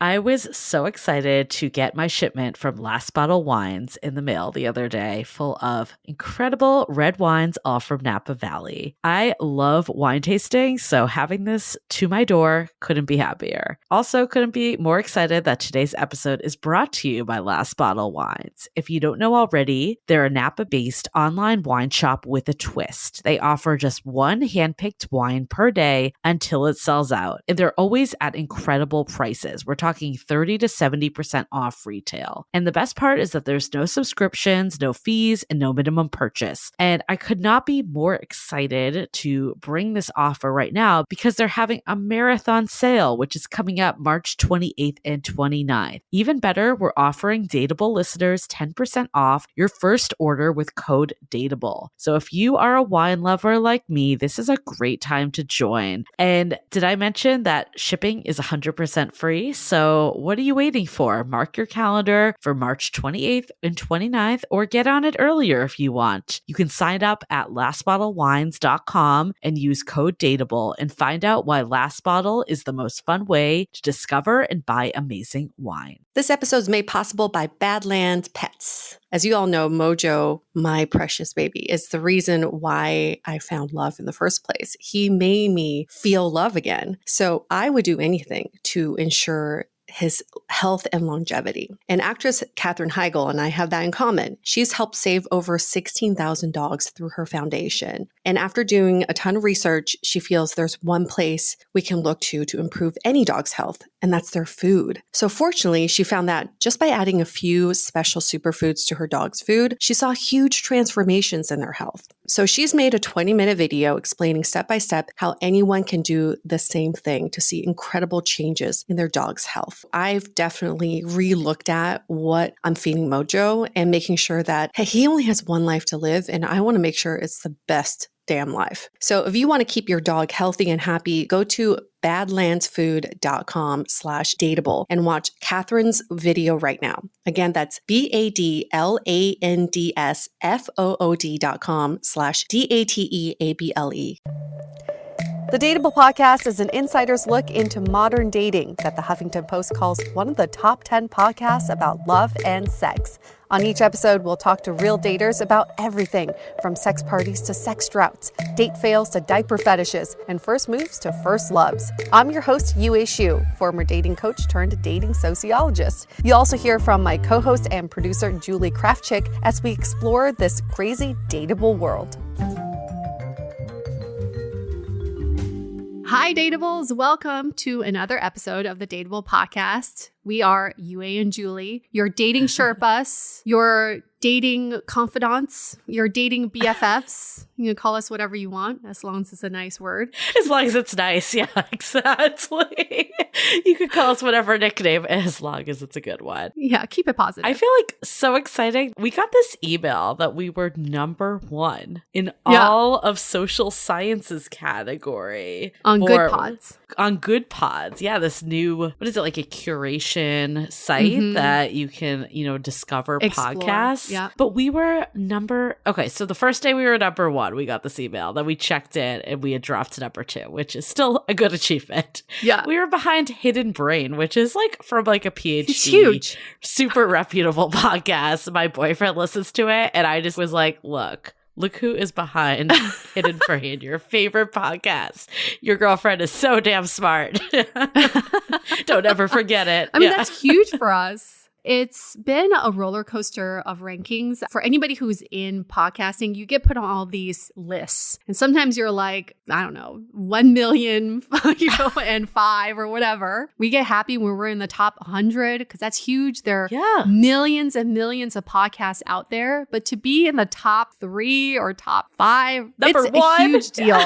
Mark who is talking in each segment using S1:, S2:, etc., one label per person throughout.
S1: I was so excited to get my shipment from Last Bottle Wines in the mail the other day, full of incredible red wines, all from Napa Valley. I love wine tasting, so having this to my door couldn't be happier. Also, couldn't be more excited that today's episode is brought to you by Last Bottle Wines. If you don't know already, they're a Napa-based online wine shop with a twist. They offer just one handpicked wine per day until it sells out, and they're always at incredible prices. We're talking 30 to 70% off retail. And the best part is that there's no subscriptions, no fees, and no minimum purchase. And I could not be more excited to bring this offer right now because they're having a marathon sale, which is coming up March 28th and 29th. Even better, we're offering Dateable listeners 10% off your first order with code DATEABLE. So if you are a wine lover like me, this is a great time to join. And did I mention that shipping is 100% free? So what are you waiting for? Mark your calendar for March 28th and 29th, or get on it earlier if you want. You can sign up at lastbottlewines.com and use code DATEABLE and find out why Last Bottle is the most fun way to discover and buy amazing wine.
S2: This episode is made possible by Badlands Pets. As you all know, Mojo, my precious baby, is the reason why I found love in the first place. He made me feel love again. So I would do anything to ensure his health and longevity. And actress Katherine Heigl and I have that in common. She's helped save over 16,000 dogs through her foundation. And after doing a ton of research, she feels there's one place we can look to improve any dog's health, and that's their food. So fortunately, she found that just by adding a few special superfoods to her dog's food, she saw huge transformations in their health. So she's made a 20-minute video explaining step-by-step how anyone can do the same thing to see incredible changes in their dog's health. I've definitely re-looked at what I'm feeding Mojo and making sure that, hey, he only has one life to live, and I want to make sure it's the best damn life. So if you want to keep your dog healthy and happy, go to badlandsfood.com/dateable and watch Catherine's video right now. Again, that's badlandsfood.com/dateable. The Dateable podcast is an insider's look into modern dating that the Huffington Post calls one of the top 10 podcasts about love and sex. On each episode, we'll talk to real daters about everything from sex parties to sex droughts, date fails to diaper fetishes, and first moves to first loves. I'm your host, Yue Xu, former dating coach turned dating sociologist. You'll also hear from my co-host and producer, Julie Krafchick, as we explore this crazy dateable world. Hi, Dateables. Welcome to another episode of the Dateable podcast. We are Yue and Julie, your dating Sherpas, your dating confidants, your dating BFFs. You can call us whatever you want, as long as it's a nice word.
S1: As long as it's nice, yeah, exactly. You could call us whatever nickname, as long as it's a good one.
S2: Yeah, keep it positive.
S1: I feel like so exciting. We got this email that we were #1 in all of social sciences category.
S2: On Good Pods.
S1: On Good Pods. Yeah, this new, what is it, like a curation site that you can, discover podcasts.
S2: Yeah.
S1: But we were so the first day we were #1, we got this email. Then we checked in and we had dropped to #2, which is still a good achievement.
S2: Yeah.
S1: We were behind Hidden Brain, which is like from like a PhD.
S2: It's huge.
S1: Super reputable podcast. My boyfriend listens to it and I just was like, look who is behind Hidden Brain, your favorite podcast. Your girlfriend is so damn smart. Don't ever forget it.
S2: I mean, that's huge for us. It's been a roller coaster of rankings. For anybody who's in podcasting, you get put on all these lists. And sometimes you're like, I don't know, 1 million, and 5 or whatever. We get happy when we're in the top 100 because that's huge. There are millions and millions of podcasts out there. But to be in the top 3 or top 5, it's a huge deal.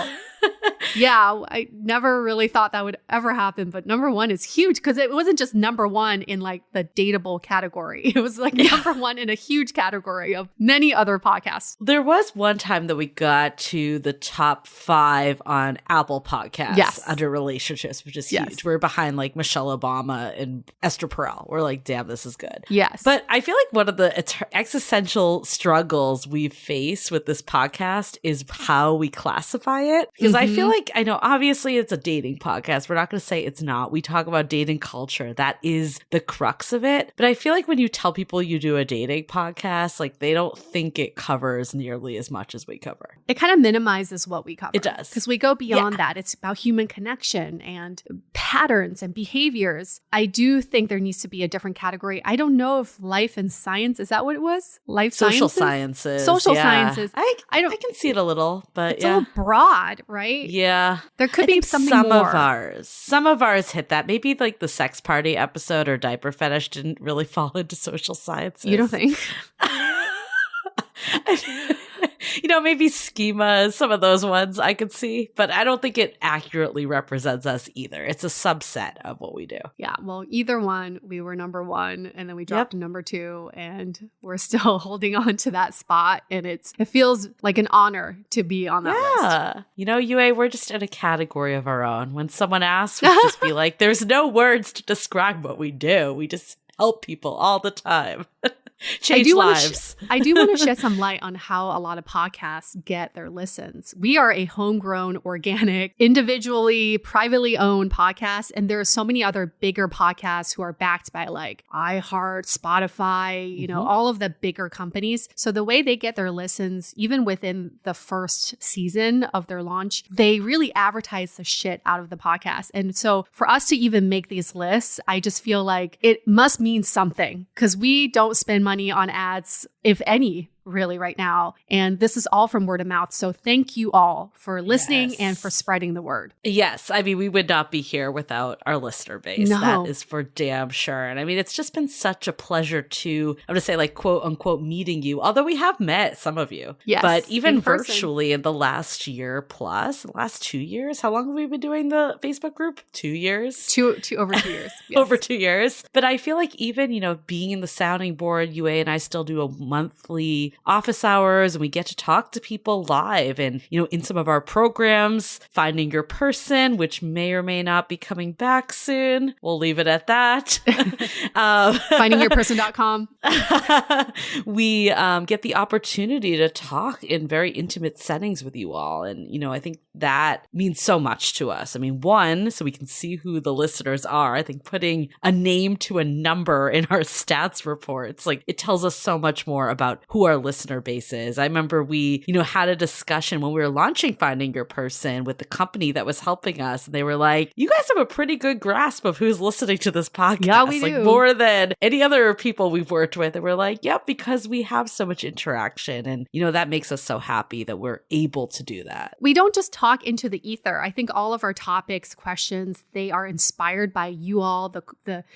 S2: Yeah, I never really thought that would ever happen, but #1 is huge because it wasn't just #1 in like the dateable category. It was like #1 in a huge category of many other podcasts.
S1: There was one time that we got to the top 5 on Apple Podcasts under relationships, which is huge. We're behind like Michelle Obama and Esther Perel. We're like, damn, this is good.
S2: Yes.
S1: But I feel like one of the existential struggles we face with this podcast is how we classify it. Because Because I feel like, I know, obviously it's a dating podcast. We're not going to say it's not. We talk about dating culture. That is the crux of it. But I feel like when you tell people you do a dating podcast, like they don't think it covers nearly as much as we cover.
S3: It kind of minimizes what we cover.
S1: It does.
S3: Because we go beyond that. It's about human connection and patterns and behaviors. I do think there needs to be a different category. I don't know if life and science, is that what it was?
S1: Social sciences.
S3: Social sciences.
S1: I can see it a little, but
S3: it's a little broad, right?
S1: Yeah.
S3: There could be something
S1: some
S3: more.
S1: Some of ours hit that. Maybe like the sex party episode or diaper fetish didn't really fall into social sciences.
S3: You don't think?
S1: Maybe schemas, some of those ones I could see, but I don't think it accurately represents us either. It's a subset of what we do.
S3: Yeah, well, either one, we were number one, and then we dropped to number two, and we're still holding on to that spot, and it feels like an honor to be on that list.
S1: UA, we're just in a category of our own. When someone asks, we just be like, there's no words to describe what we do. We just help people all the time. Change lives.
S3: I do want to shed some light on how a lot of podcasts get their listens. We are a homegrown, organic, individually, privately owned podcast. And there are so many other bigger podcasts who are backed by like iHeart, Spotify, all of the bigger companies. So the way they get their listens, even within the first season of their launch, they really advertise the shit out of the podcast. And so for us to even make these lists, I just feel like it must mean something because we don't spend money on ads, if any, really right now. And this is all from word of mouth. So thank you all for listening and for spreading the word.
S1: Yes. I mean, we would not be here without our listener base.
S3: No.
S1: That is for damn sure. And I mean, it's just been such a pleasure to, I'm going to say like quote unquote meeting you, although we have met some of you.
S3: Yes,
S1: but even virtually in the last year plus, the last 2 years, how long have we been doing the Facebook group? 2 years?
S3: Over 2 years. Yes.
S1: Over 2 years. But I feel like even, being in the sounding board, UA and I still do a monthly office hours and we get to talk to people live and, in some of our programs, Finding Your Person, which may or may not be coming back soon. We'll leave it at that.
S3: Findingyourperson.com.
S1: We get the opportunity to talk in very intimate settings with you all. And, I think that means so much to us. I mean, one, so we can see who the listeners are. I think putting a name to a number in our stats reports, like it tells us so much more about who our listener base is. I remember we, had a discussion when we were launching Finding Your Person with the company that was helping us. And they were like, you guys have a pretty good grasp of who's listening to this podcast.
S3: Yeah, we do.
S1: Like more than any other people we've worked with. And we're like, yep, because we have so much interaction. And, that makes us so happy that we're able to do that.
S3: We don't just talk into the ether. I think all of our topics, questions, they are inspired by you all, the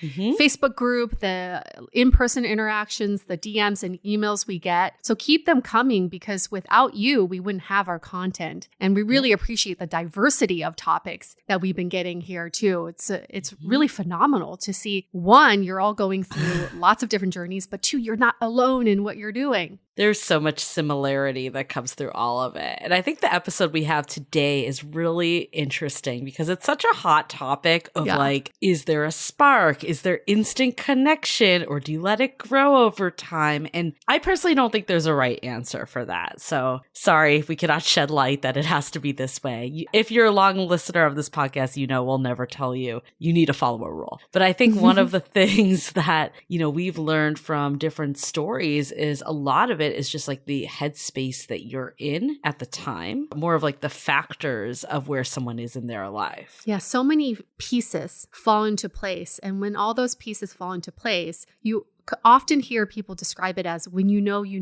S3: Facebook group, the in-person interactions, the DMs and emails we get. So keep them coming because without you, we wouldn't have our content. And we really appreciate the diversity of topics that we've been getting here too. It's really phenomenal to see, one, you're all going through lots of different journeys, but two, you're not alone in what you're doing.
S1: There's so much similarity that comes through all of it. And I think the episode we have today is really interesting because it's such a hot topic of like, is there a spark? Is there instant connection? Or do you let it grow over time? And I personally don't think there's a right answer for that. So sorry, we cannot shed light that it has to be this way. If you're a long listener of this podcast, we'll never tell you need to follow a rule. But I think one of the things that, we've learned from different stories is a lot of it is just like the headspace that you're in at the time, more of like the factors of where someone is in their life.
S3: Yeah, so many pieces fall into place. And when all those pieces fall into place, you often hear people describe it as when you know, you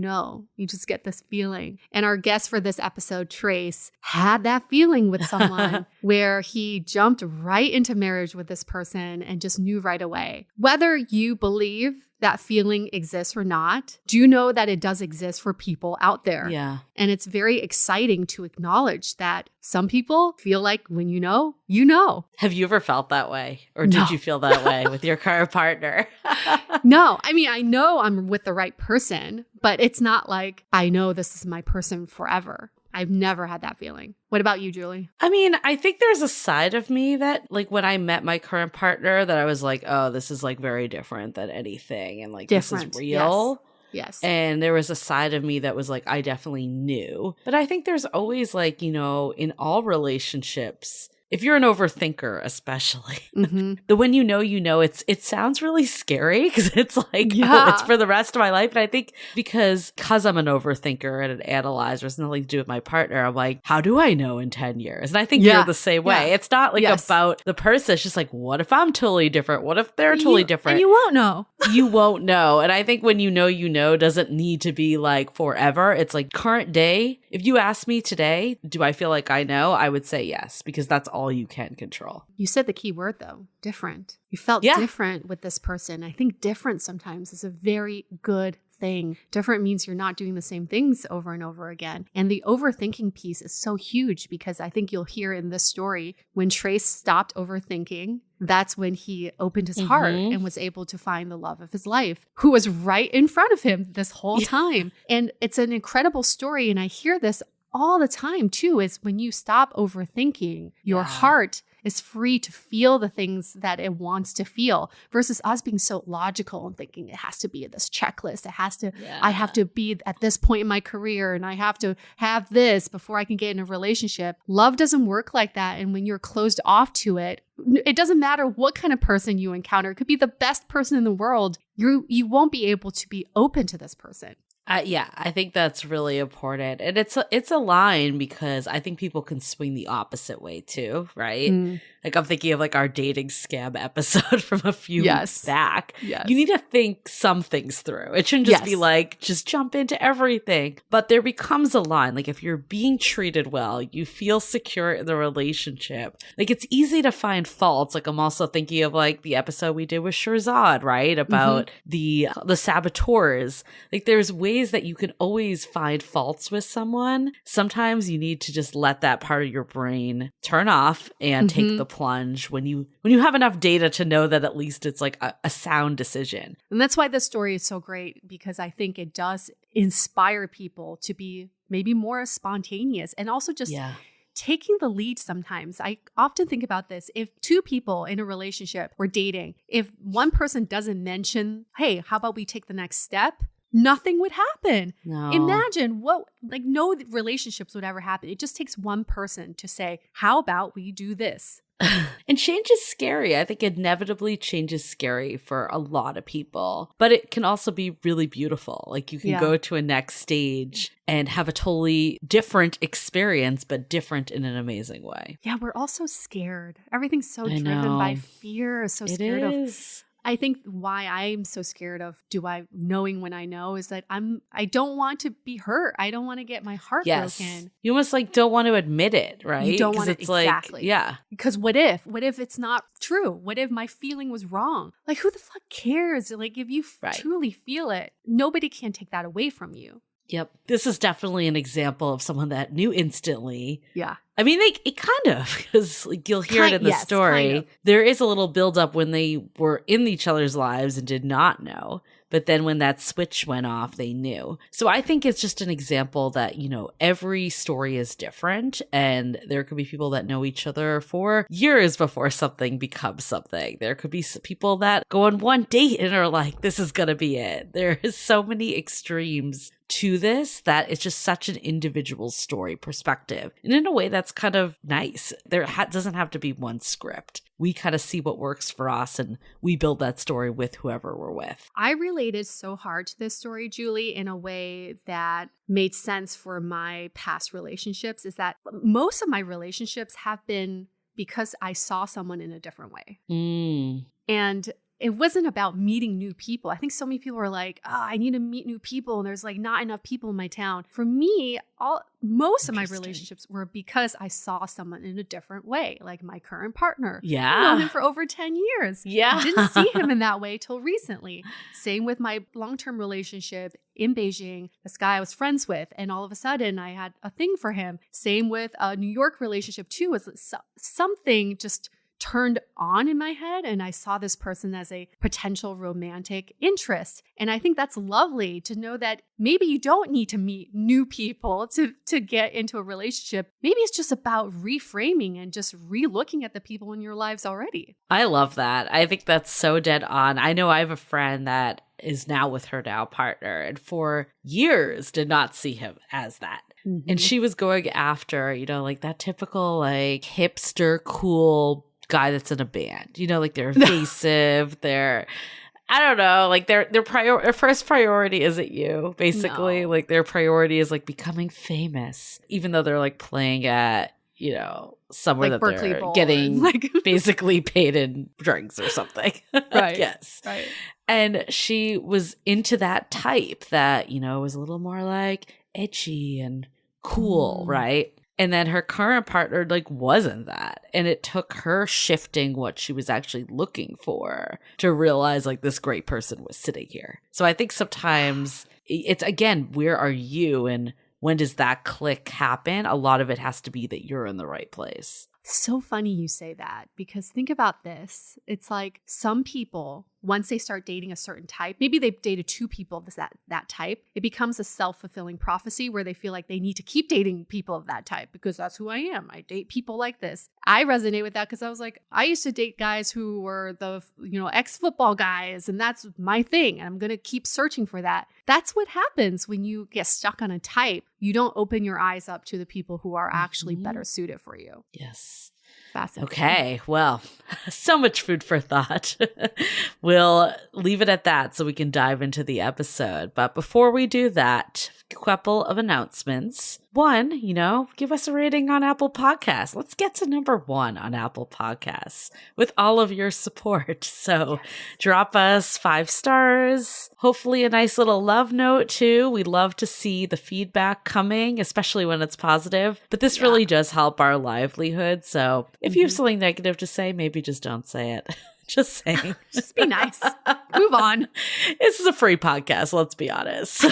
S3: just get this feeling. And our guest for this episode, Trace, had that feeling with someone where he jumped right into marriage with this person and just knew right away. Whether you believe that feeling exists or not, do you know that it does exist for people out there?
S1: Yeah.
S3: And it's very exciting to acknowledge that some people feel like when you know, you know.
S1: Have you ever felt that way? Or did you feel that way with your current partner?
S3: No. I mean, I know I'm with the right person, but it's not like I know this is my person forever. I've never had that feeling. What about you, Julie?
S1: I mean, I think there's a side of me that like when I met my current partner that I was like, oh, this is like very different than anything. And like, this is real.
S3: Yes.
S1: And there was a side of me that was like, I definitely knew. But I think there's always like, in all relationships, if you're an overthinker, especially, the when it sounds really scary because it's like, oh, it's for the rest of my life. And I think because I'm an overthinker and an analyzer, it's nothing to do with my partner. I'm like, how do I know in 10 years? And I think you're the same way. It's not like about the person. It's just like, what if I'm totally different? What if they're totally different?
S3: And you won't know.
S1: You won't know. And I think when you know doesn't need to be like forever. It's like current day. If you ask me today, do I feel like I know? I would say yes, because that's all you can control.
S3: You said the key word though, different. You felt different with this person. I think different sometimes is a very good thing. Different means you're not doing the same things over and over again. And the overthinking piece is so huge because I think you'll hear in this story when Trace stopped overthinking, that's when he opened his heart and was able to find the love of his life, who was right in front of him this whole time. And it's an incredible story. And I hear this all the time too, is when you stop overthinking, your heart is free to feel the things that it wants to feel versus us being so logical and thinking it has to be this checklist. It has to, I have to be at this point in my career and I have to have this before I can get in a relationship. Love doesn't work like that. And when you're closed off to it, it doesn't matter what kind of person you encounter. It could be the best person in the world. You won't be able to be open to this person.
S1: I think that's really important. And it's a line because I think people can swing the opposite way too, right? Like I'm thinking of like our dating scam episode from a few weeks back.
S3: Yes.
S1: You need to think some things through. It shouldn't just be like, just jump into everything. But there becomes a line. Like if you're being treated well, you feel secure in the relationship. Like it's easy to find faults. Like I'm also thinking of like the episode we did with Shirzad, right? About the saboteurs. Like there's ways that you can always find faults with someone. Sometimes you need to just let that part of your brain turn off and take the plunge when you have enough data to know that at least it's like a sound decision.
S3: And that's why this story is so great, because I think it does inspire people to be maybe more spontaneous and also just taking the lead sometimes. I often think about this. If two people in a relationship were dating, if one person doesn't mention, hey, how about we take the next step? Nothing would happen.
S1: No.
S3: Imagine no relationships would ever happen. It just takes one person to say, how about we do this?
S1: And change is scary. I think inevitably change is scary for a lot of people, but it can also be really beautiful. Like you can go to a next stage and have a totally different experience, but different in an amazing way.
S3: Yeah, we're all so scared. Everything's so driven by fear. So scared of. I think why I'm so scared of knowing when I know is that I don't want to be hurt. I don't want to get my heart broken.
S1: You almost like don't want to admit it, right?
S3: You don't want to,
S1: exactly.
S3: Because what if it's not true? What if my feeling was wrong? Like who the fuck cares? Like if you truly feel it, nobody can take that away from you.
S1: Yep. This is definitely an example of someone that knew instantly.
S3: Yeah.
S1: I mean, it kind of, because like, you'll hear it in the story. Kind of. There is a little buildup when they were in each other's lives and did not know. But then when that switch went off, they knew. So I think it's just an example that, every story is different. And there could be people that know each other for years before something becomes something. There could be people that go on one date and are like, this is going to be it. There is so many extremes to this that it's just such an individual story perspective. And in a way that's kind of nice. There doesn't have to be one script. We kind of see what works for us and we build that story with whoever we're with.
S3: I related so hard to this story, Julie, in a way that made sense for my past relationships, is that most of my relationships have been because I saw someone in a different way. And it wasn't about meeting new people. I think so many people are like, I need to meet new people. And there's like not enough people in my town. For me, most of my relationships were because I saw someone in a different way, like my current partner.
S1: Yeah.
S3: I've known him for over 10 years.
S1: Yeah.
S3: I didn't see him in that way till recently. Same with my long-term relationship in Beijing, this guy I was friends with. And all of a sudden I had a thing for him. Same with a New York relationship too. Was something just turned on in my head and I saw this person as a potential romantic interest. And I think that's lovely to know that maybe you don't need to meet new people to get into a relationship. Maybe it's just about reframing and just re-looking at the people in your lives already.
S1: I love that. I think that's so dead on. I know I have a friend that is now with her now partner, and for years did not see him as that. And she was going after, like that typical like hipster cool guy that's in a band. Like they're evasive, they're I don't know, like their first priority isn't you, basically.
S3: No.
S1: Like their priority is like becoming famous, even though they're like playing at, somewhere
S3: Like
S1: that
S3: Berkeley
S1: they're
S3: Bowl
S1: getting
S3: like
S1: basically paid in drinks or something.
S3: Right.
S1: Yes.
S3: Right.
S1: And she was into that type that, was a little more like edgy and cool, right? And then her current partner like wasn't that. And it took her shifting what she was actually looking for to realize like this great person was sitting here. So I think sometimes it's, again, where are you and when does that click happen? A lot of it has to be that you're in the right place.
S3: So funny you say that, because think about this. It's like some people, once they start dating a certain type, maybe they've dated two people of that type, it becomes a self-fulfilling prophecy where they feel like they need to keep dating people of that type because that's who I am. I date people like this. I resonate with that because I was like, I used to date guys who were the, ex-football guys, and that's my thing. And I'm going to keep searching for that. That's what happens when you get stuck on a type. You don't open your eyes up to the people who are actually better suited for you.
S1: Yes.
S3: Fascinating.
S1: Okay, well, so much food for thought. We'll leave it at that so we can dive into the episode. But before we do that, a couple of announcements. One, give us a rating on Apple Podcasts. Let's get to number 1 on Apple Podcasts with all of your support. So drop us 5 stars, hopefully a nice little love note too. We love to see the feedback coming, especially when it's positive. But this really does help our livelihood. So if you have something negative to say, maybe just don't say it. Just saying.
S3: Just be nice. Move on.
S1: This is a free podcast, let's be honest.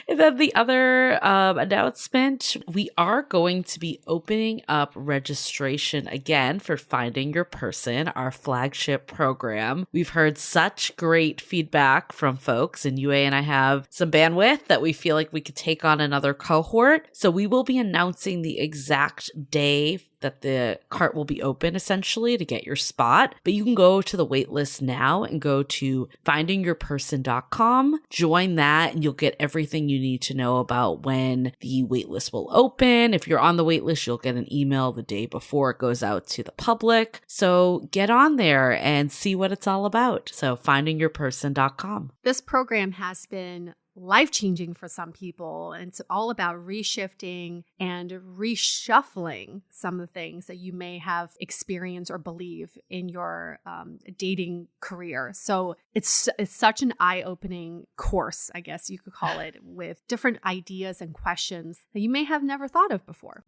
S1: And then the other announcement, we are going to be opening up registration again for Finding Your Person, our flagship program. We've heard such great feedback from folks, and UA and I have some bandwidth that we feel like we could take on another cohort. So we will be announcing the exact day that the cart will be open essentially to get your spot. But you can go to the waitlist now and go to findingyourperson.com, join that, and you'll get everything you need to know about when the waitlist will open. If you're on the waitlist, you'll get an email the day before it goes out to the public. So get on there and see what it's all about. So findingyourperson.com.
S3: This program has been life-changing for some people. And it's all about reshifting and reshuffling some of the things that you may have experienced or believe in your dating career. So it's such an eye-opening course, I guess you could call it, with different ideas and questions that you may have never thought of before.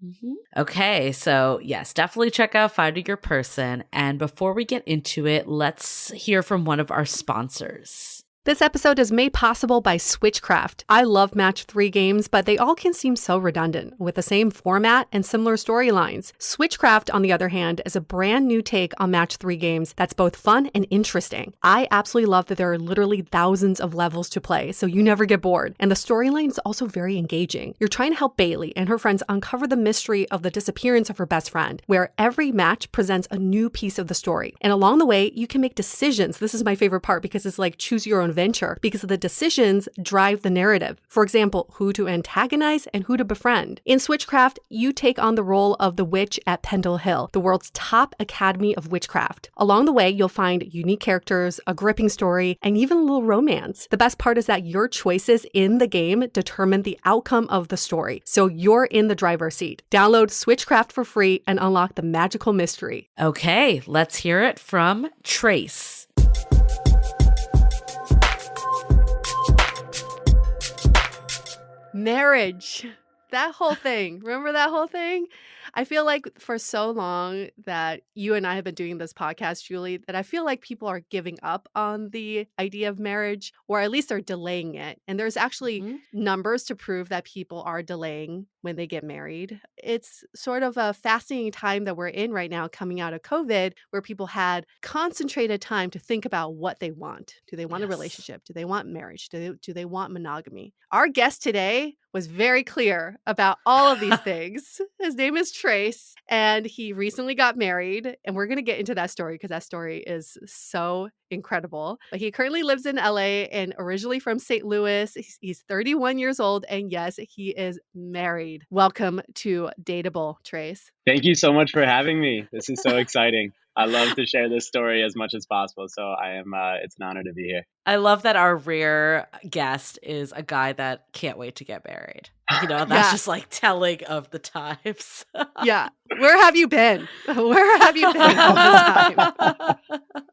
S1: Okay, so yes, definitely check out Finding Your Person. And before we get into it, let's hear from one of our sponsors.
S2: This episode is made possible by Switchcraft. I love Match 3 games, but they all can seem so redundant with the same format and similar storylines. Switchcraft, on the other hand, is a brand new take on Match 3 games that's both fun and interesting. I absolutely love that there are literally thousands of levels to play, so you never get bored. And the storyline is also very engaging. You're trying to help Bailey and her friends uncover the mystery of the disappearance of her best friend, where every match presents a new piece of the story. And along the way, you can make decisions. This is my favorite part because it's like choose your own adventure, because the decisions drive the narrative. For example, who to antagonize and who to befriend. In Switchcraft, you take on the role of the witch at Pendle Hill, the world's top academy of witchcraft. Along the way, you'll find unique characters, a gripping story, and even a little romance. The best part is that your choices in the game determine the outcome of the story, so you're in the driver's seat. Download Switchcraft for free and unlock the magical mystery.
S1: Okay, let's hear it from Trace.
S2: Marriage. That whole thing. Remember that whole thing? I feel like for so long that you and I have been doing this podcast, Julie, that I feel like people are giving up on the idea of marriage, or at least they're delaying it. And there's actually numbers to prove that people are delaying when they get married. It's sort of a fascinating time that we're in right now coming out of COVID, where people had concentrated time to think about what they want. Do they want a relationship? Do they want marriage? Do they want monogamy? Our guest today was very clear about all of these things. His name is
S3: Trace, and he recently got married. And we're going to get into that story because that story is so incredible. But he currently lives in LA and originally from St. Louis. He's 31 years old. And yes, he is married. Welcome to Dateable, Trace.
S4: Thank you so much for having me. This is so exciting. I love to share this story as much as possible. So it's an honor to be here.
S1: I love that our rare guest is a guy that can't wait to get married. That's just like telling of the times.
S3: Yeah. Where have you been? Where have you been all this time?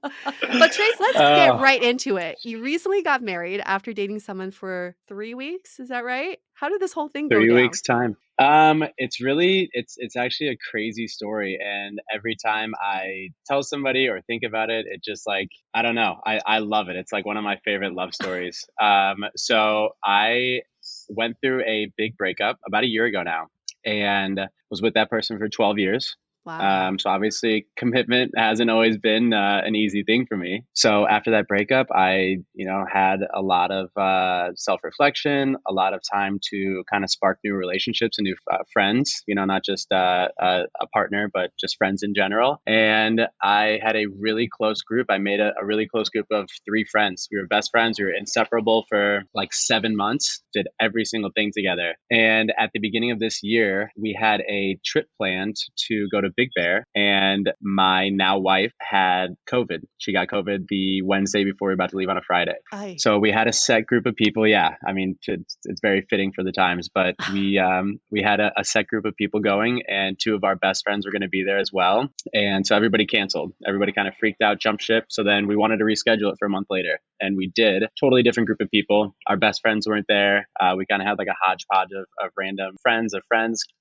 S3: But Trace, let's get right into it. You recently got married after dating someone for 3 weeks. Is that right? How did this whole thing go down?
S4: 3 weeks time. It's actually a crazy story. And every time I tell somebody or think about it, it just like, I don't know. I love it. It's like one of my favorite love stories. So I went through a big breakup about a year ago now and was with that person for 12 years.
S3: Wow.
S4: So obviously commitment hasn't always been an easy thing for me. So after that breakup, I, had a lot of self-reflection, a lot of time to kind of spark new relationships and new friends, not just a partner, but just friends in general. And I had a really close group. I made a really close group of 3 friends. We were best friends. We were inseparable for like 7 months, did every single thing together. And at the beginning of this year, we had a trip planned to go to Big Bear, and my now wife had COVID. She got COVID the Wednesday before we were about to leave on a Friday.
S3: Aye.
S4: So we had a set group of people. Yeah, I mean, it's very fitting for the times, but we had a set group of people going, and 2 of our best friends were going to be there as well. And so everybody canceled. Everybody kind of freaked out, jumped ship. So then we wanted to reschedule it for a month later, and we did. Totally different group of people. Our best friends weren't there. We kind of had like a hodgepodge of random friends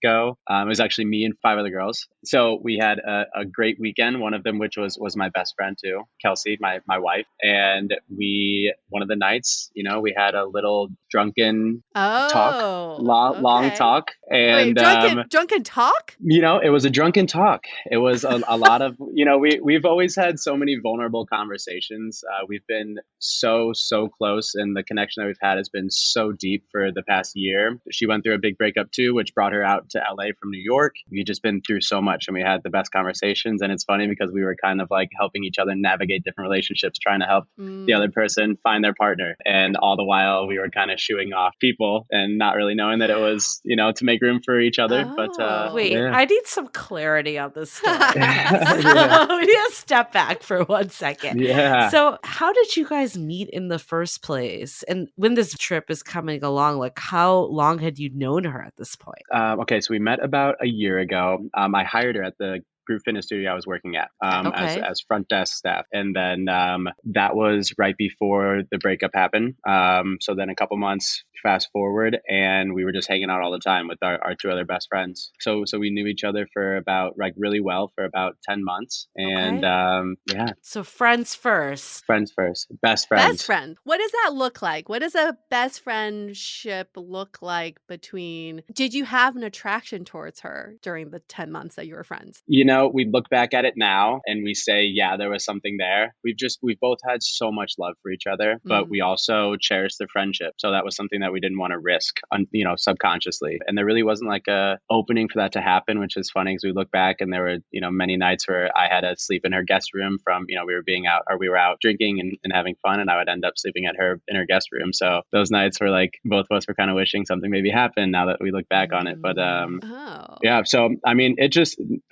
S4: go. It was actually me and 5 other girls. So we had a great weekend, one of them which was my best friend too, Kelsey, my wife. And one of the nights, we had a little drunken talk, long talk. And
S3: wait, drunken talk?
S4: It was a drunken talk. It was a lot of, we've always had so many vulnerable conversations. We've been so close, and the connection that we've had has been so deep for the past year. She went through a big breakup too, which brought her out to LA from New York. We've just been through so much, and we had the best conversations. And it's funny because we were kind of like helping each other navigate different relationships, trying to help the other person find their partner. And all the while we were kind of shooing off people and not really knowing that it was, to make room for each other.
S3: Oh.
S4: But
S1: wait,
S4: yeah.
S1: I need some clarity on this story. We need to step back for 1 second.
S4: Yeah.
S1: So how did you guys meet in the first place? And when this trip is coming along, like how long had you known her at this point?
S4: Okay, so we met about a year ago. I hired her at the group fitness studio I was working at as front desk staff. And then that was right before the breakup happened. So then a couple months fast forward, and we were just hanging out all the time with our 2 other best friends. So we knew each other for about really well for about 10 months. And yeah.
S1: So friends first.
S4: Best friends.
S3: Best friend. What does that look like? What does a best friendship look like between, did you have an attraction towards her during the 10 months that you were friends?
S4: We look back at it now and we say, yeah, there was something there. We've both had so much love for each other, but we also cherished the friendship. So that was something that we didn't want to risk, subconsciously. And there really wasn't like a opening for that to happen, which is funny because we look back and there were, many nights where I had to sleep in her guest room from, we were out drinking and having fun, and I would end up sleeping in her guest room. So those nights were like, both of us were kind of wishing something maybe happened now that we look back on it. But yeah, so I mean,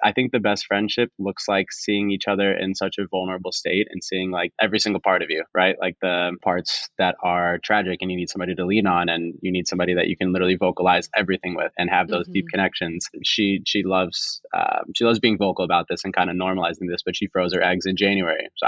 S4: I think the best friendship looks like seeing each other in such a vulnerable state and seeing like every single part of you, right? Like the parts that are tragic and you need somebody to lean on, and you need somebody that you can literally vocalize everything with and have those deep connections. She loves being vocal about this and kind of normalizing this, but she froze her eggs in January. So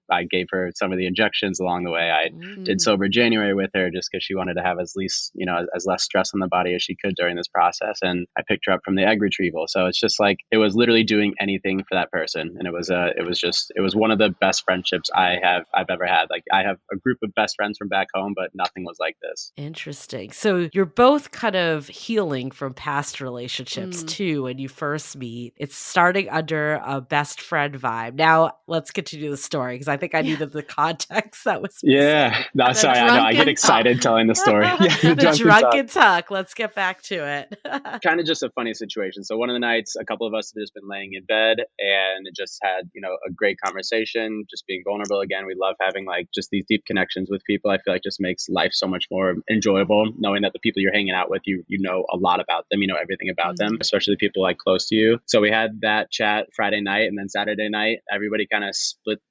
S4: I gave her some of the injections along the way. I did sober January with her just because she wanted to have as less stress on the body as she could during this process. And I picked her up from the egg retrieval. So it's just like, it was literally doing anything for that person. And it was one of the best friendships I've ever had. Like I have a group of best friends from back home, but nothing was like this.
S1: Interesting. Interesting. So you're both kind of healing from past relationships too when you first meet. It's starting under a best friend vibe. Now let's continue the story because I think I needed the context that was missing.
S4: Yeah. No, sorry, I know. I get excited telling the story. Yeah,
S1: the drunken talk. Let's get back to it.
S4: Kind of just a funny situation. So one of the nights, a couple of us had just been laying in bed and just had, a great conversation, just being vulnerable again. We love having like just these deep connections with people. I feel like just makes life so much more enjoyable, knowing that the people you're hanging out with, you know a lot about them, you know everything about them, especially the people like close to you. So we had that chat Friday night, and then Saturday night, everybody kind of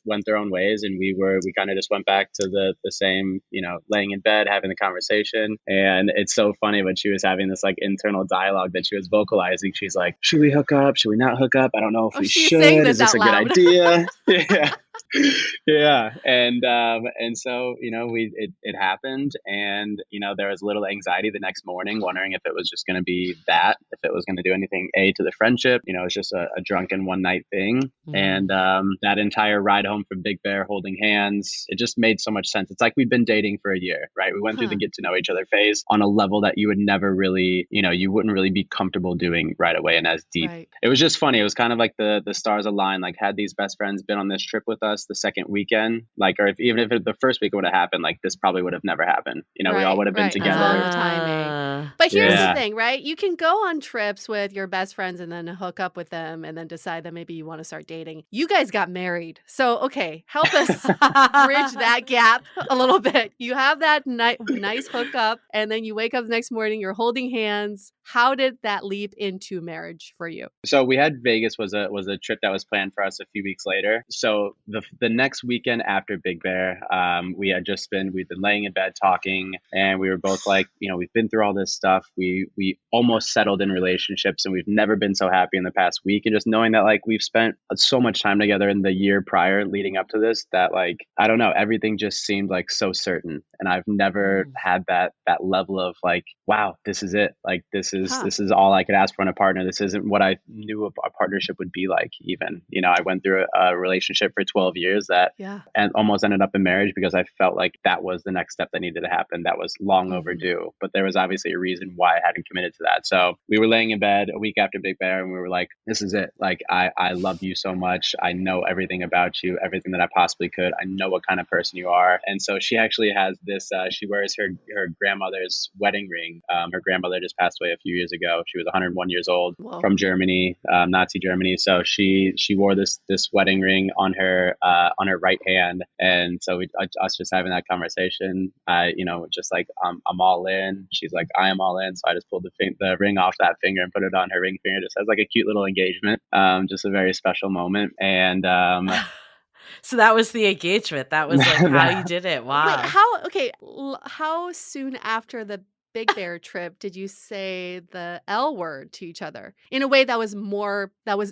S4: went their own ways, and we kind of just went back to the same, laying in bed, having the conversation. And it's so funny when she was having this like internal dialogue that she was vocalizing. She's like, should we hook up? Should we not hook up? I don't know if we should. Is this a good idea? Yeah. Yeah. And so, it happened. And, there was a little anxiety the next morning, wondering if it was just going to be that, if it was going to do anything to the friendship. It's just a drunken one night thing. And that entire ride home from Big Bear holding hands, it just made so much sense. It's like we've been dating for a year, right? We went through the get to know each other phase on a level that you would never really, you wouldn't really be comfortable doing right away and as deep. Right. It was just funny. It was kind of like the stars aligned, like had these best friends been on this trip with us the second weekend, like, or even if the first week would have happened, like this probably would have never happened. We all would have been together.
S3: All the timing. But here's the thing, right? You can go on trips with your best friends and then hook up with them and then decide that maybe you want to start dating. You guys got married. So, okay, help us bridge that gap a little bit. You have that nice hookup and then you wake up the next morning, you're holding hands. How did that leap into marriage for you?
S4: So we had Vegas was a trip that was planned for us a few weeks later. So the next weekend after Big Bear, we'd been laying in bed talking, and we were both like, we've been through all this stuff. We almost settled in relationships, and we've never been so happy in the past week. And just knowing that like we've spent so much time together in the year prior leading up to this, that like, I don't know, everything just seemed like so certain. And I've never had that level of like, wow, this is it. Like this is all I could ask for in a partner. This isn't what I knew a partnership would be like. Even, I went through a relationship for 12 years that and almost ended up in marriage because I felt like that was the next step that needed to happen. That was long overdue, but there was obviously a reason why I hadn't committed to that. So we were laying in bed a week after Big Bear, and we were like, this is it. Like, I love you so much. I know everything about you, everything that I possibly could. I know what kind of person you are. And so she actually has this, she wears her grandmother's wedding ring. Her grandmother just passed away a few years ago. She was 101 years old. Whoa. From Germany, Nazi Germany. So she wore this wedding ring on her right hand. And so us just having that conversation, just like, I'm all in. She's like, I am all in. So I just pulled the ring off that finger and put it on her ring finger, just as like a cute little engagement. Just a very special moment. And,
S1: so that was the engagement. That was like how you did it. Wow.
S3: Wait, how soon after the Big Bear trip did you say the L word to each other in a way that was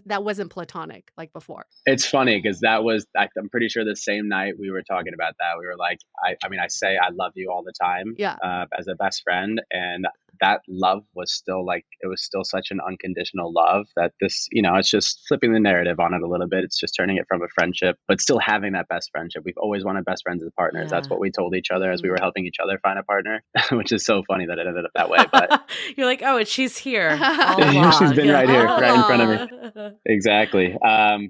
S3: that wasn't platonic like before?
S4: It's funny because I'm pretty sure the same night we were talking about that. We were like, I say I love you all the time as a best friend. And that love was still like, it was still such an unconditional love that this, it's just flipping the narrative on it a little bit. It's just turning it from a friendship, but still having that best friendship. We've always wanted best friends as partners. That's what we told each other as we were helping each other find a partner, which is so funny that it ended up that way. But
S1: you're like, oh, and she's here. All
S4: she's been right here, right in front of me. Exactly.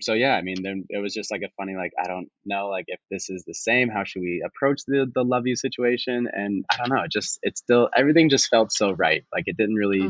S4: So yeah, I mean, then it was just like a funny, like, I don't know, like if this is the same, how should we approach the love you situation? And I don't know, it's still, everything just felt so right. Like it didn't really,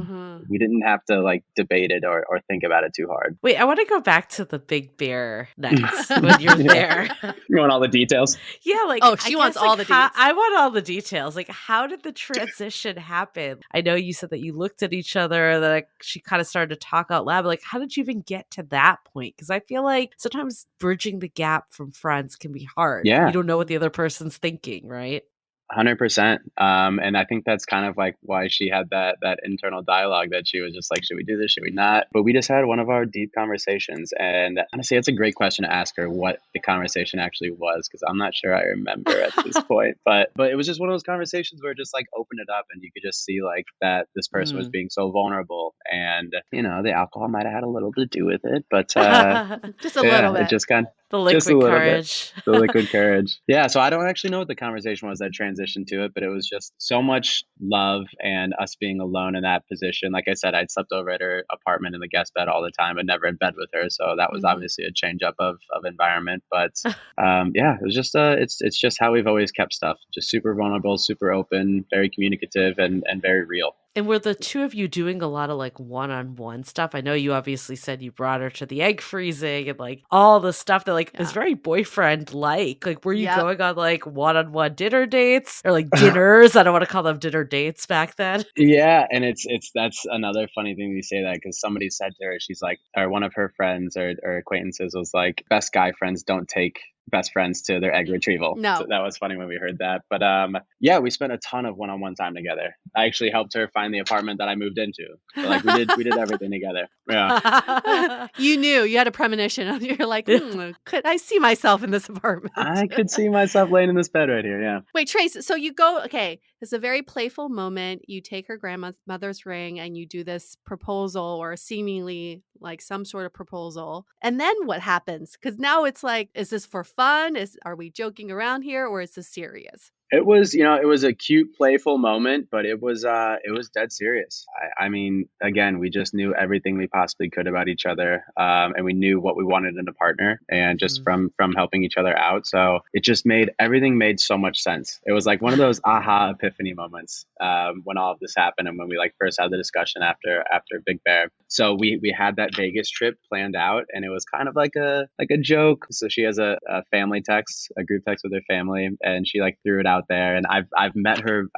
S4: we didn't have to like debate it or think about it too hard.
S1: Wait, I want to go back to the Big Bear nights when you're there.
S4: You want all the details?
S1: Yeah, like,
S3: oh, she wants all the details.
S1: I want all the details. Like, how did the transition happen? I know you said that you looked at each other, that like, she kind of started to talk out loud. But like, how did you even get to that point? Because I feel like sometimes bridging the gap from friends can be hard.
S4: Yeah.
S1: You don't know what the other person's thinking, right?
S4: 100%. And I think that's kind of like why she had that internal dialogue that she was just like, should we do this? Should we not? But we just had one of our deep conversations. And honestly, it's a great question to ask her what the conversation actually was, because I'm not sure I remember at this point. But it was just one of those conversations where it just like opened it up and you could just see like that this person was being so vulnerable. And, the alcohol might have had a little to do with it, but
S3: just a little bit.
S4: It just kind of,
S1: The
S4: just a
S1: liquid
S4: little bit.
S1: courage.
S4: The liquid courage. Yeah. So I don't actually know what the conversation was that transitioned to it, but it was just so much love and us being alone in that position. Like I said, I'd slept over at her apartment in the guest bed all the time, but never in bed with her. So that was obviously a change up of environment. But yeah, it was just it's just how we've always kept stuff. Just super vulnerable, super open, very communicative, and very real.
S1: And were the two of you doing a lot of like one-on-one stuff? I know you obviously said you brought her to the egg freezing and like all the stuff that like is very boyfriend-like. Like, were you going on like one-on-one dinner dates or like dinners? I don't want to call them dinner dates back then.
S4: Yeah, and that's another funny thing you say that, because somebody said to her, she's like, or one of her friends or acquaintances was like, best guy friends don't take best friends to their egg retrieval.
S3: No.
S4: So that was funny when we heard that. But yeah, we spent a ton of one-on-one time together. I actually helped her find the apartment that I moved into. So, like, we did everything together. Yeah.
S3: You knew, you had a premonition. You're like, could I see myself in this apartment?
S4: I could see myself laying in this bed right here. Yeah.
S3: Wait, Trace, so you go, okay, it's a very playful moment. You take her grandmother's ring and you do this proposal, or seemingly like some sort of proposal. And then what happens? Because now it's like, is this for fun? Are we joking around here, or is this serious?
S4: It was, it was a cute, playful moment, but it was dead serious. I mean, again, we just knew everything we possibly could about each other, and we knew what we wanted in a partner, and just from helping each other out. So it just everything made so much sense. It was like one of those aha epiphany moments when all of this happened, and when we like first had the discussion after Big Bear. So we had that Vegas trip planned out, and it was kind of like a joke. So she has a family text, a group text with her family, and she like threw it out there. And I've met her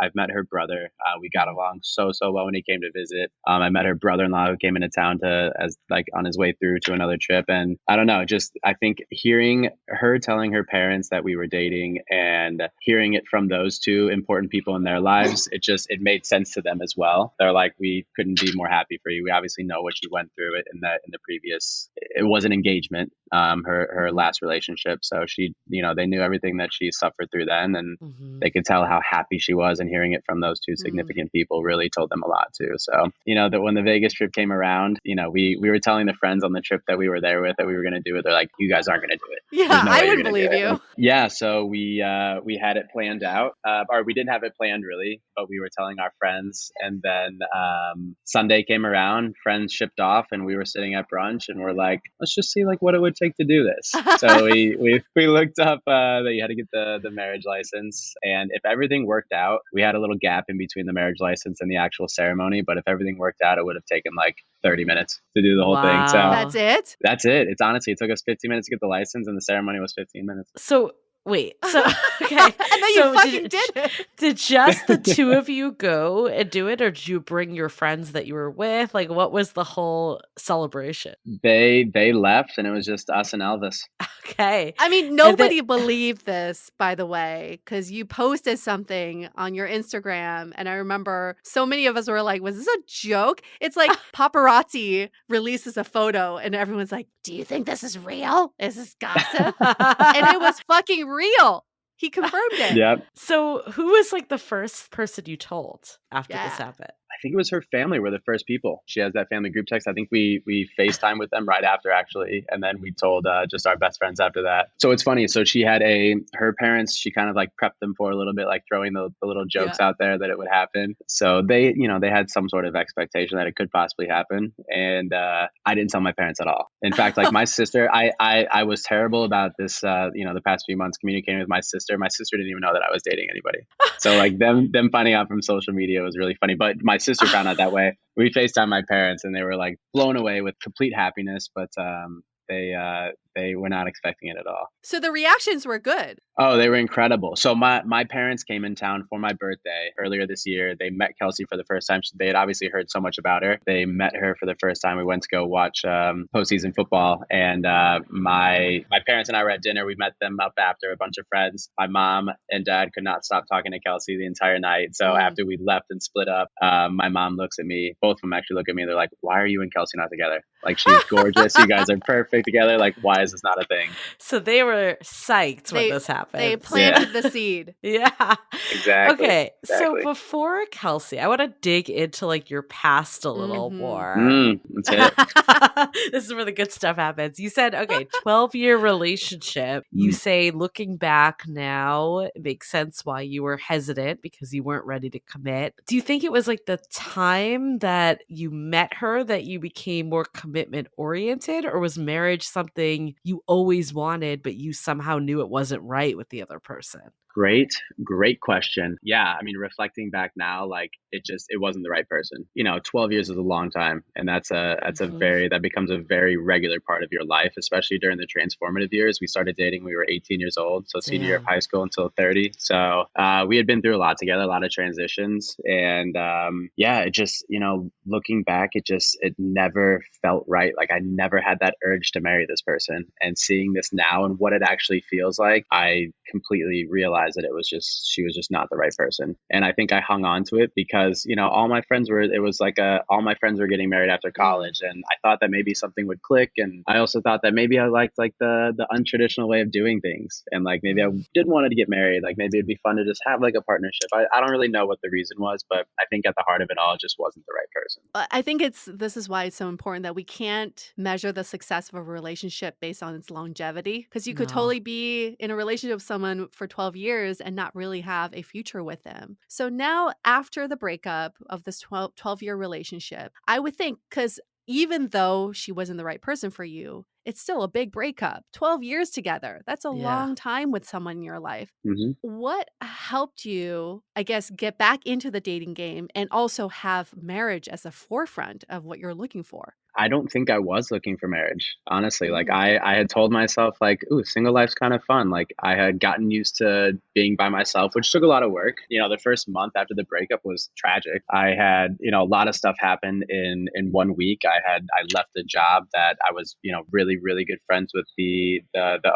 S4: brother. We got along so well when he came to visit. I met her brother-in-law who came into town as on his way through to another trip. And I don't know, just I think hearing her telling her parents that we were dating and hearing it from those two important people in their lives, it made sense to them as well. They're like, we couldn't be more happy for you. We obviously know what you went through in the previous. It was an engagement, her last relationship. So she, they knew everything that she suffered through then, and they could tell how happy she was, and hearing it from those two significant people really told them a lot too. So, that when the Vegas trip came around, we were telling the friends on the trip that we were there with that we were going to do it. They're like, you guys aren't going to do it.
S3: Yeah, I wouldn't believe you.
S4: Yeah. So we had it planned out, or we didn't have it planned really, but we were telling our friends. And then Sunday came around, friends shipped off, and we were sitting at brunch, and we're like, let's just see like what it would take to do this. So we looked up that you had to get the marriage license. And if everything worked out, we had a little gap in between the marriage license and the actual ceremony. But if everything worked out, it would have taken like 30 minutes to do the whole thing. So
S3: That's it?
S4: It's honestly, it took us 15 minutes to get the license, and the ceremony was 15 minutes.
S1: So wait, okay.
S3: And then you fucking did it.
S1: Did just the two of you go and do it, or did you bring your friends that you were with? Like, what was the whole celebration?
S4: They left, and it was just us and Elvis.
S1: Okay.
S3: I mean, nobody believed this, by the way, because you posted something on your Instagram, and I remember so many of us were like, was this a joke? It's like paparazzi releases a photo, and everyone's like, do you think this is real? Is this gossip? And it was fucking real. He confirmed it.
S4: Yep.
S1: So who was like the first person you told after this happened?
S4: I think it was her family were the first people. She has that family group text. I think we FaceTime with them right after, actually. And then we told just our best friends after that. So it's funny. So she had her parents, she kind of like prepped them for a little bit, like throwing the little jokes out there that it would happen. So they had some sort of expectation that it could possibly happen. And I didn't tell my parents at all. In fact, like my sister, I was terrible about this, the past few months communicating with my sister. My sister didn't even know that I was dating anybody. So like them finding out from social media was really funny. But my sister found out that way. We FaceTimed my parents, and they were like blown away with complete happiness, but they were not expecting it at all.
S3: So the reactions were good.
S4: Oh, they were incredible. So my parents came in town for my birthday earlier this year. They met Kelsey for the first time. They had obviously heard so much about her. They met her for the first time. We went to go watch postseason football, and my parents and I were at dinner. We met them up after, a bunch of friends. My mom and dad could not stop talking to Kelsey the entire night. So after we left and split up, my mom looks at me. Both of them actually look at me. They're like, "Why are you and Kelsey not together? Like, she's gorgeous. You guys are perfect together. Like, why guys is not a thing.
S1: So they were psyched when this
S3: They
S1: happened.
S3: planted the seed.
S1: Yeah.
S4: Exactly.
S1: Okay. So
S4: Exactly.
S1: before Kelsey, I want to dig into like your past a little more.
S4: Let's hit it.
S1: This is where the good stuff happens. You said, okay, 12-year relationship. You say looking back now, it makes sense why you were hesitant because you weren't ready to commit. Do you think it was like the time that you met her that you became more commitment oriented, or was marriage something you always wanted, but you somehow knew it wasn't right with the other person?
S4: Great question. Yeah, I mean, reflecting back now, like it wasn't the right person. 12 years is a long time, and that becomes a very regular part of your life, especially during the transformative years. We started dating when we were 18 years old, so senior year of high school until 30. So we had been through a lot together, a lot of transitions, and it just looking back, it never felt right. Like I never had that urge to marry this person, and seeing this now and what it actually feels like, I completely realized that she was just not the right person. And I think I hung on to it because, all my friends were getting married after college, and I thought that maybe something would click. And I also thought that maybe I liked like the untraditional way of doing things. And like, maybe I did want to get married. Like maybe it'd be fun to just have like a partnership. I don't really know what the reason was, but I think at the heart of it all, it just wasn't the right person.
S3: I think this is why it's so important that we can't measure the success of a relationship based on its longevity, because you could totally be in a relationship with someone for 12 years and not really have a future with them. So now after the breakup of this 12-year relationship, I would think, because even though she wasn't the right person for you, it's still a big breakup. 12 years together. That's a long time with someone in your life. What helped you, I guess, get back into the dating game and also have marriage as a forefront of what you're looking for?
S4: I don't think I was looking for marriage, honestly. Like I had told myself like, ooh, single life's kind of fun. Like I had gotten used to being by myself, which took a lot of work. The first month after the breakup was tragic. I had, a lot of stuff happen in 1 week. I left a job that I was, really, really good friends with the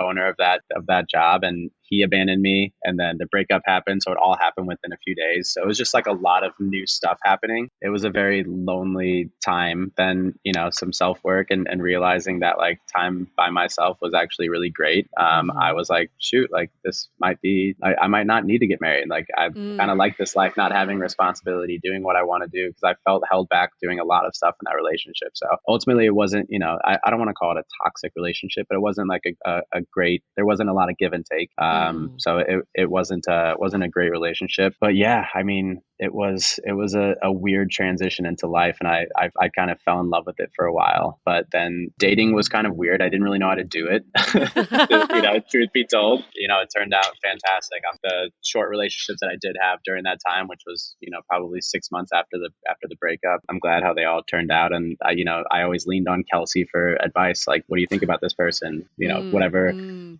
S4: owner of that job, and he abandoned me, and then the breakup happened. So it all happened within a few days. So it was just like a lot of new stuff happening. It was a very lonely time. Then, some self-work and realizing that like time by myself was actually really great. I was like, shoot, like this might be, I might not need to get married. Like I kind of like this life, not having responsibility, doing what I want to do, because I felt held back doing a lot of stuff in that relationship. So ultimately it wasn't, I don't want to call it a toxic relationship, but it wasn't like a great, there wasn't a lot of give and take. So it wasn't a great relationship, but yeah, I mean, it was a weird transition into life, and I kind of fell in love with it for a while. But then dating was kind of weird. I didn't really know how to do it. Truth be told, it turned out fantastic. The short relationships that I did have during that time, which was probably 6 months after the breakup, I'm glad how they all turned out. And I always leaned on Kelsey for advice. Like, what do you think about this person? Whatever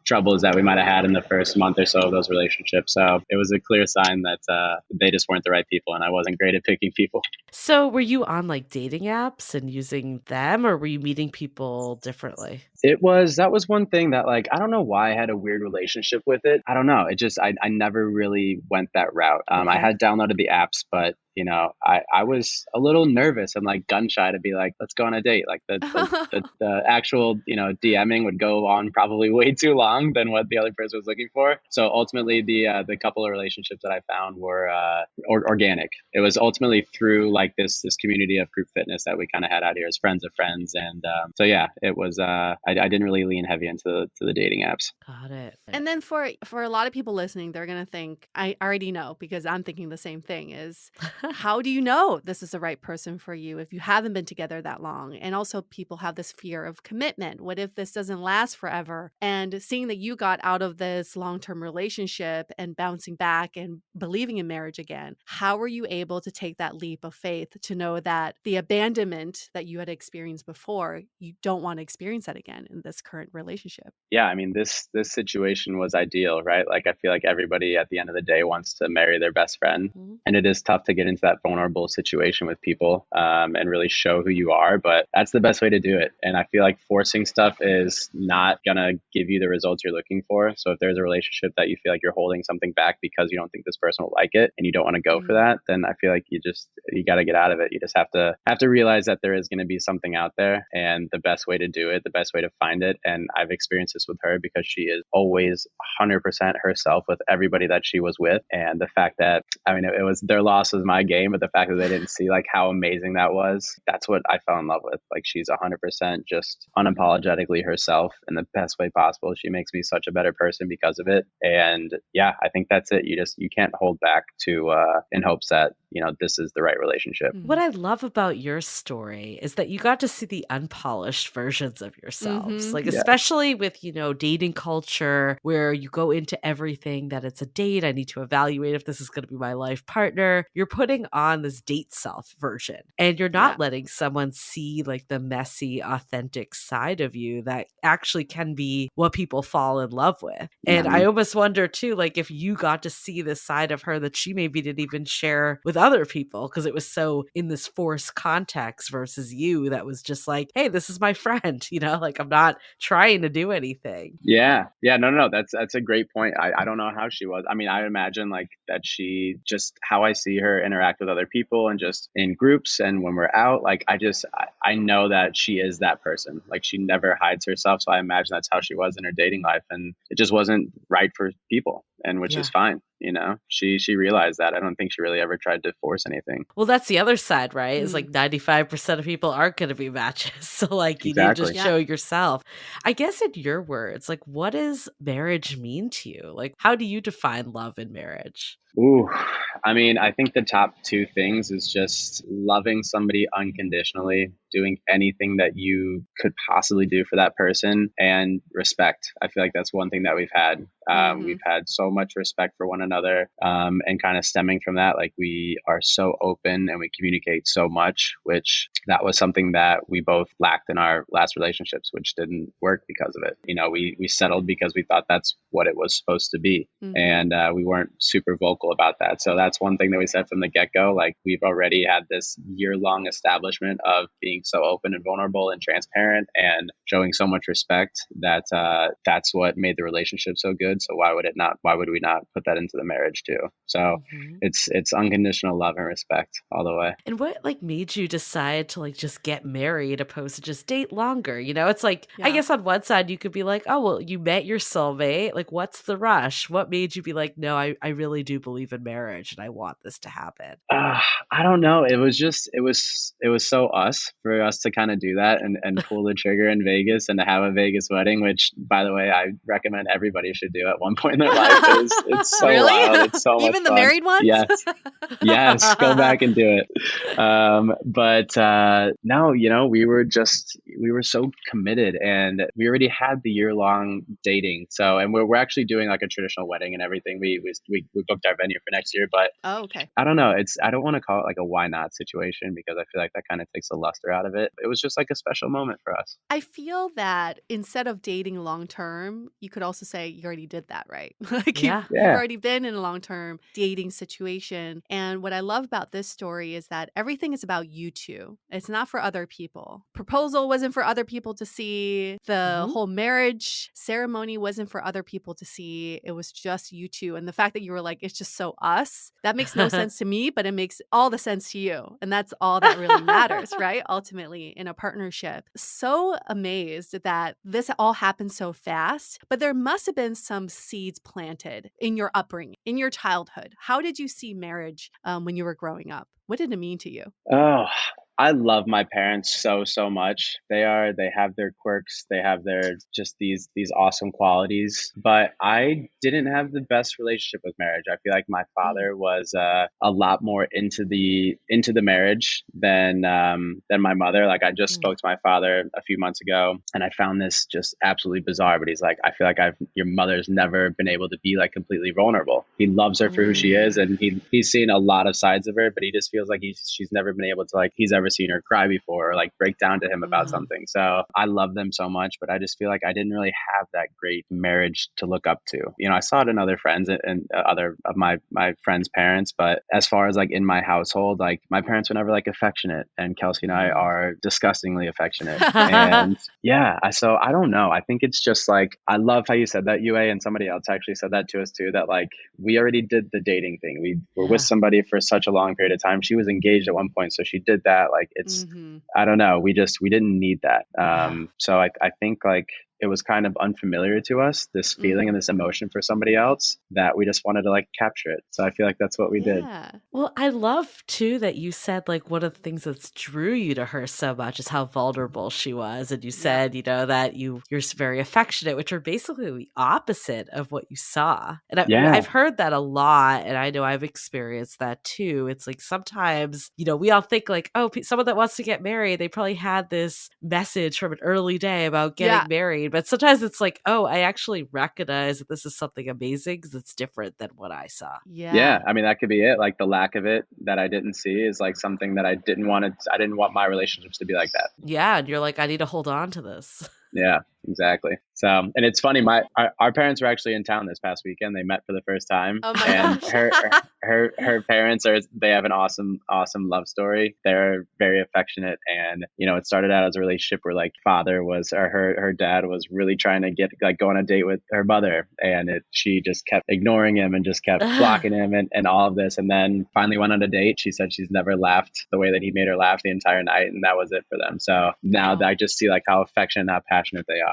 S4: troubles that we might have had in the first month or so of those relationships. So it was a clear sign that they just weren't the right people, and I wasn't great at picking people.
S1: So were you on like dating apps and using them, or were you meeting people differently?
S4: That was one thing that, like, I don't know why I had a weird relationship with it. I don't know. It just, I never really went that route. I had downloaded the apps, but I was a little nervous and like gun shy to be like, let's go on a date. Like the actual, DMing would go on probably way too long than what the other person was looking for. So ultimately the couple of relationships that I found were organic. It was ultimately through like this community of group fitness that we kind of had out here as friends of friends. And so yeah, it was, I didn't really lean heavy into the dating apps.
S1: Got it.
S3: And then for a lot of people listening, they're going to think, I already know, because I'm thinking the same thing, is how do you know this is the right person for you if you haven't been together that long? And also people have this fear of commitment. What if this doesn't last forever? And seeing that you got out of this long-term relationship and bouncing back and believing in marriage again, how were you able to take that leap of faith to know that the abandonment that you had experienced before, you don't want to experience that again in this current relationship?
S4: Yeah, I mean, this situation was ideal, right? Like, I feel like everybody at the end of the day wants to marry their best friend. And it is tough to get into that vulnerable situation with people and really show who you are. But that's the best way to do it. And I feel like forcing stuff is not going to give you the results you're looking for. So if there's a relationship that you feel like you're holding something back because you don't think this person will like it and you don't want to go for that, then I feel like you got to get out of it. You just have to realize that there is going to be something out there. And the best way to do it, the best way to to find it. And I've experienced this with her because she is always 100% herself with everybody that she was with. And the fact that, I mean, it was their loss was my game, but the fact that they didn't see like how amazing that was, that's what I fell in love with. Like she's 100% just unapologetically herself in the best way possible. She makes me such a better person because of it. And yeah, I think that's it. You can't hold back to in hopes that, you know, this is the right relationship.
S1: What I love about your story is that you got to see the unpolished versions of yourselves. Like,
S4: Yeah.
S1: especially with, you know, dating culture where you go into everything that it's a date. I need to evaluate if this is going to be my life partner. You're putting on this date self version and you're not letting someone see like the messy, authentic side of you that actually can be what people fall in love with. And I almost wonder too, like if you got to see this side of her that she maybe didn't even share with other people because it was so in this forced context versus you that was just like, hey, this is my friend, you know, like I'm not trying to do anything.
S4: Yeah. No. That's a great point. I don't know how she was. I mean, I imagine like that she just how I see her interact with other people and just in groups and when we're out, like I know that she is that person. Like she never hides herself. So I imagine that's how she was in her dating life. And it just wasn't right for people. And which is fine. You know, she realized that. I don't think she really ever tried to force anything.
S1: Well, that's the other side, right? Is like 95% of people aren't going to be matches. So like you need to show yourself. I guess in your words, like what does marriage mean to you? Like how do you define love in marriage?
S4: Ooh, I mean, I think the top two things is just loving somebody unconditionally, doing anything that you could possibly do for that person, and respect. I feel like that's one thing that we've had. We've had so much respect for one another, and kind of stemming from that, like we are so open and we communicate so much, which that was something that we both lacked in our last relationships, which didn't work because of it. You know, we settled because we thought that's what it was supposed to be. And we weren't super vocal about that. So that's one thing that we said from the get-go. Like we've already had this year-long establishment of being so open and vulnerable and transparent and showing so much respect that that's what made the relationship so good. So why would we not put that into the marriage too? So it's unconditional love and respect all the way.
S1: And what like made you decide to like just get married opposed to just date longer? You know, it's like, I guess on one side you could be like, oh, well, you met your soulmate. Like, what's the rush? What made you be like, no, I really do believe in marriage and I want this to happen?
S4: I don't know. It was so us for us to kind of do that and pull the trigger in Vegas and to have a Vegas wedding, which by the way, I recommend everybody should do at one point in their life. It's so
S2: really?
S4: wild. It's so
S2: Even
S4: much
S2: the
S4: fun.
S2: married ones?
S4: Yes, go back and do it. But no, you know, we were so committed and we already had the year-long dating. So, and we're actually doing like a traditional wedding and everything. We booked our venue for next year, but I don't know. I don't want to call it like a why not situation because I feel like that kind of takes the luster out of it. It was just like a special moment for us.
S3: I feel that instead of dating long term, you could also say you already did that, right? Like you've already been in a long term dating situation. And what I love about this story is that everything is about you two. It's not for other people. Proposal wasn't for other people to see. The whole marriage ceremony wasn't for other people to see. It was just you two. And the fact that you were like, it's just so us, that makes no sense to me, but it makes all the sense to you. And that's all that really matters, right? Ultimately, in a partnership. So amazed that this all happened so fast, but there must have been some seeds planted in your upbringing, in your childhood. How did you see marriage when you were growing up? What did it mean to you?
S4: Oh, I love my parents so much. They have their quirks. They have their just these awesome qualities. But I didn't have the best relationship with marriage. I feel like my father was a lot more into the marriage than my mother. Like I just spoke to my father a few months ago, and I found this just absolutely bizarre. But he's like, I feel like your mother's never been able to be like completely vulnerable. He loves her for who she is, and he's seen a lot of sides of her, but he just feels like she's never been able to like he's ever seen her cry before or like break down to him about something. So I love them so much, but I just feel like I didn't really have that great marriage to look up to. You know, I saw it in other friends and other of my friends' parents, but as far as like in my household, like my parents were never like affectionate, and Kelsey and I are disgustingly affectionate. And so I don't know. I think it's just like, I love how you said that, Yue, and somebody else actually said that to us too, that like we already did the dating thing. We were with somebody for such a long period of time. She was engaged at one point, so she did that. that. Like it's, I don't know. We didn't need that. So I think like it was kind of unfamiliar to us, this feeling and this emotion for somebody else, that we just wanted to like capture it. So I feel like that's what we did.
S1: Well, I love too that you said like one of the things that's drew you to her so much is how vulnerable she was. And you said, you know, that you're very affectionate, which are basically the opposite of what you saw. And I've heard that a lot. And I know I've experienced that too. It's like sometimes, you know, we all think like, oh, someone that wants to get married, they probably had this message from an early day about getting married. But sometimes it's like, oh, I actually recognize that this is something amazing because it's different than what I saw.
S4: Yeah. I mean, that could be it. Like the lack of it that I didn't see is like something that I didn't want my relationships to be like that.
S1: Yeah. And you're like, I need to hold on to this.
S4: Yeah, exactly. So, and it's funny, our parents were actually in town this past weekend. They met for the first time.
S3: Oh my
S4: and
S3: gosh.
S4: her parents they have an awesome love story. They're very affectionate, and you know, it started out as a relationship where like her dad was really trying to go on a date with her mother, and she just kept ignoring him and just kept blocking him and all of this, and then finally went on a date. She said she's never laughed the way that he made her laugh the entire night, and that was it for them. So now I just see like how affectionate and how passionate they are.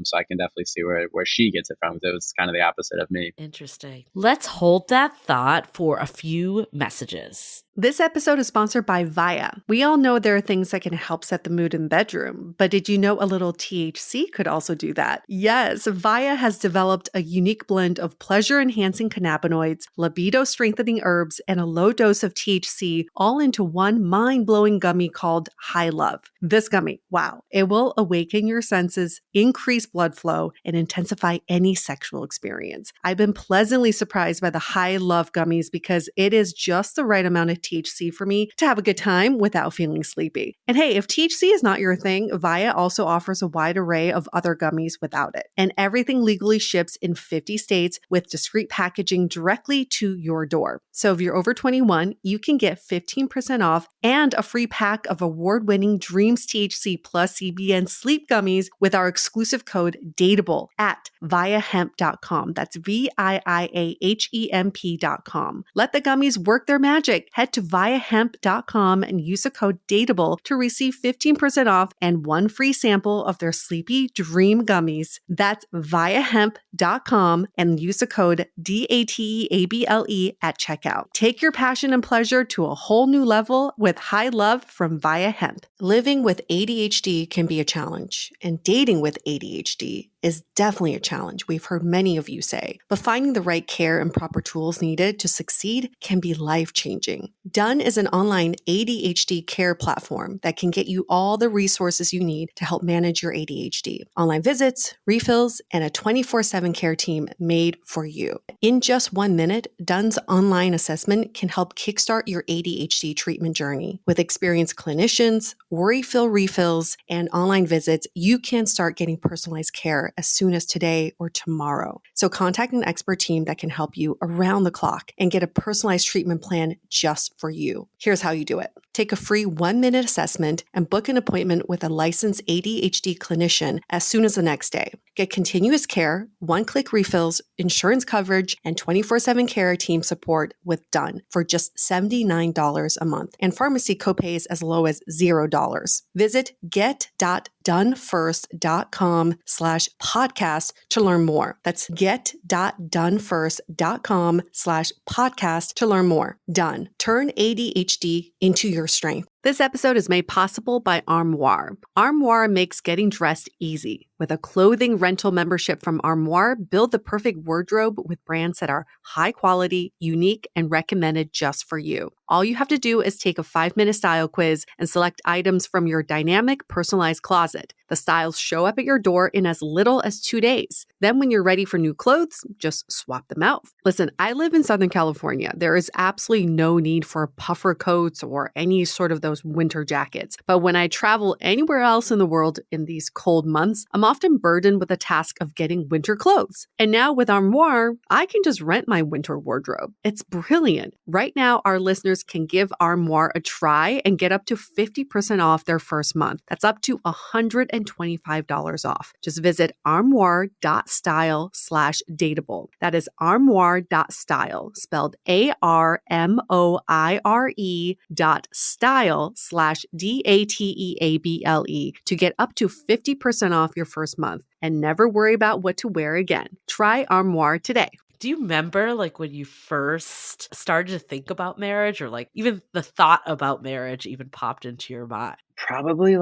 S4: So I can definitely see where she gets it from, because it was kind of the opposite of me.
S1: Interesting. Let's hold that thought for a few messages.
S2: This episode is sponsored by Via. We all know there are things that can help set the mood in the bedroom, but did you know a little THC could also do that? Yes, Via has developed a unique blend of pleasure-enhancing cannabinoids, libido-strengthening herbs, and a low dose of THC all into one mind-blowing gummy called High Love. This gummy, wow, it will awaken your senses, increase blood flow, and intensify any sexual experience. I've been pleasantly surprised by the High Love gummies because it is just the right amount of THC for me to have a good time without feeling sleepy. And hey, if THC is not your thing, Via also offers a wide array of other gummies without it. And everything legally ships in 50 states with discreet packaging directly to your door. So if you're over 21, you can get 15% off and a free pack of award-winning Dreams THC plus CBN sleep gummies with our exclusive code DATEABLE at viahemp.com. That's VIIAHEMP.com. Let the gummies work their magic. Head to viahemp.com and use the code DATEABLE to receive 15% off and one free sample of their Sleepy Dream gummies. That's viahemp.com and use the code DATEABLE at checkout. Take your passion and pleasure to a whole new level with High Love from Via Hemp. Living with ADHD can be a challenge, and dating with ADHD is definitely a challenge, we've heard many of you say. But finding the right care and proper tools needed to succeed can be life-changing. Done is an online ADHD care platform that can get you all the resources you need to help manage your ADHD. Online visits, refills, and a 24/7 care team made for you. In just 1 minute, Done's online assessment can help kickstart your ADHD treatment journey. With experienced clinicians, worry-fill refills, and online visits, you can start getting personalized care as soon as today or tomorrow. So contact an expert team that can help you around the clock and get a personalized treatment plan just for you. Here's how you do it. Take a free 1-minute assessment and book an appointment with a licensed ADHD clinician as soon as the next day. Get continuous care, one-click refills, insurance coverage, and 24/7 care team support with Done for just $79 a month, and pharmacy copays as low as $0. Visit get.donefirst.com/podcast to learn more. That's get.donefirst.com/podcast to learn more. Done. Turn ADHD into your strength. This episode is made possible by Armoire. Armoire makes getting dressed easy. With a clothing rental membership from Armoire, build the perfect wardrobe with brands that are high quality, unique, and recommended just for you. All you have to do is take a 5-minute style quiz and select items from your dynamic, personalized closet. The styles show up at your door in as little as 2 days. Then when you're ready for new clothes, just swap them out. Listen, I live in Southern California. There is absolutely no need for puffer coats or any sort of those winter jackets. But when I travel anywhere else in the world in these cold months, I'm often burdened with the task of getting winter clothes. And now with Armoire, I can just rent my winter wardrobe. It's brilliant. Right now, our listeners can give Armoire a try and get up to 50% off their first month. That's up to $110
S3: $125 off. Just visit armoire.style/dateable. That is armoire.style, spelled ARMOIRE.style/DATEABLE to get up to 50% off your first month and never worry about what to wear again. Try Armoire today.
S1: Do you remember like when you first started to think about marriage, or like even the thought about marriage even popped into your mind?
S4: Probably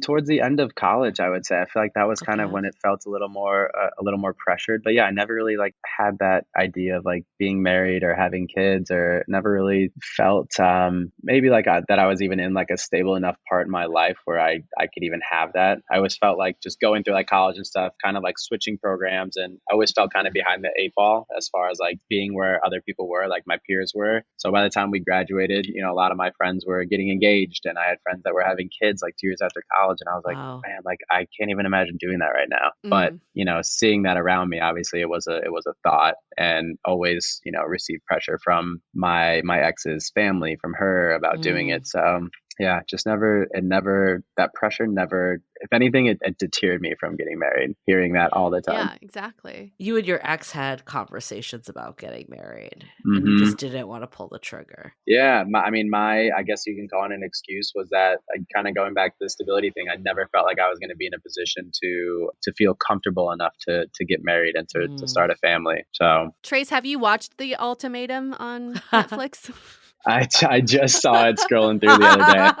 S4: towards the end of college, I would say. I feel like that was kind of
S1: Okay.
S4: when it felt a little more pressured. But yeah, I never really like had that idea of like being married or having kids, or never really felt maybe like that I was even in like a stable enough part in my life where I could even have that. I always felt like just going through like college and stuff, kind of like switching programs, and I always felt kind of behind the eight ball as far as like being where other people were, like my peers were. So by the time we graduated, a lot of my friends were getting engaged, and I had friends that were having kids like 2 years after college, and I was like,
S1: Wow.
S4: man, like I can't even imagine doing that right now. But
S3: Mm.
S4: seeing that around me, obviously it was a thought, and always received pressure from my ex's family, from her, about doing
S1: Mm.
S4: it. So yeah, just never that pressure never, if anything, it deterred me from getting married, hearing that all the time.
S3: Yeah, exactly.
S1: You and your ex had conversations about getting married, and you
S4: hmm
S1: just didn't want to pull the trigger.
S4: Yeah, I guess you can call it an excuse, was that kind of going back to the stability thing. I never felt like I was going to be in a position to feel comfortable enough to get married and to
S1: Mm.
S4: start a family. So
S3: Trace, have you watched The Ultimatum on Netflix?
S4: I just saw it scrolling through the other day.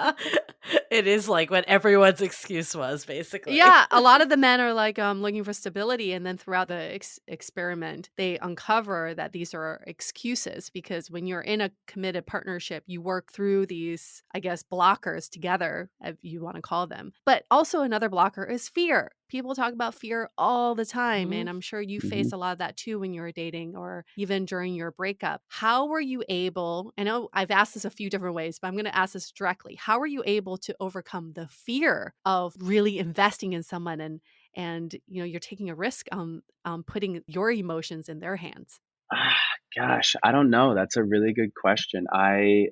S1: It is like what everyone's excuse was, basically.
S3: Yeah, a lot of the men are like looking for stability, and then throughout the experiment, they uncover that these are excuses, because when you're in a committed partnership, you work through these, I guess, blockers together, if you want to call them. But also another blocker is fear. People talk about fear all the time,
S1: Mhm.
S3: and I'm sure you
S4: hmm
S3: face a lot of that too when you were dating or even during your breakup. How were you able, I know I've asked this a few different ways, but I'm going to ask this directly. How were you able to overcome the fear of really investing in someone, and you're taking a risk on putting your emotions in their hands?
S4: Gosh, I don't know. That's a really good question. I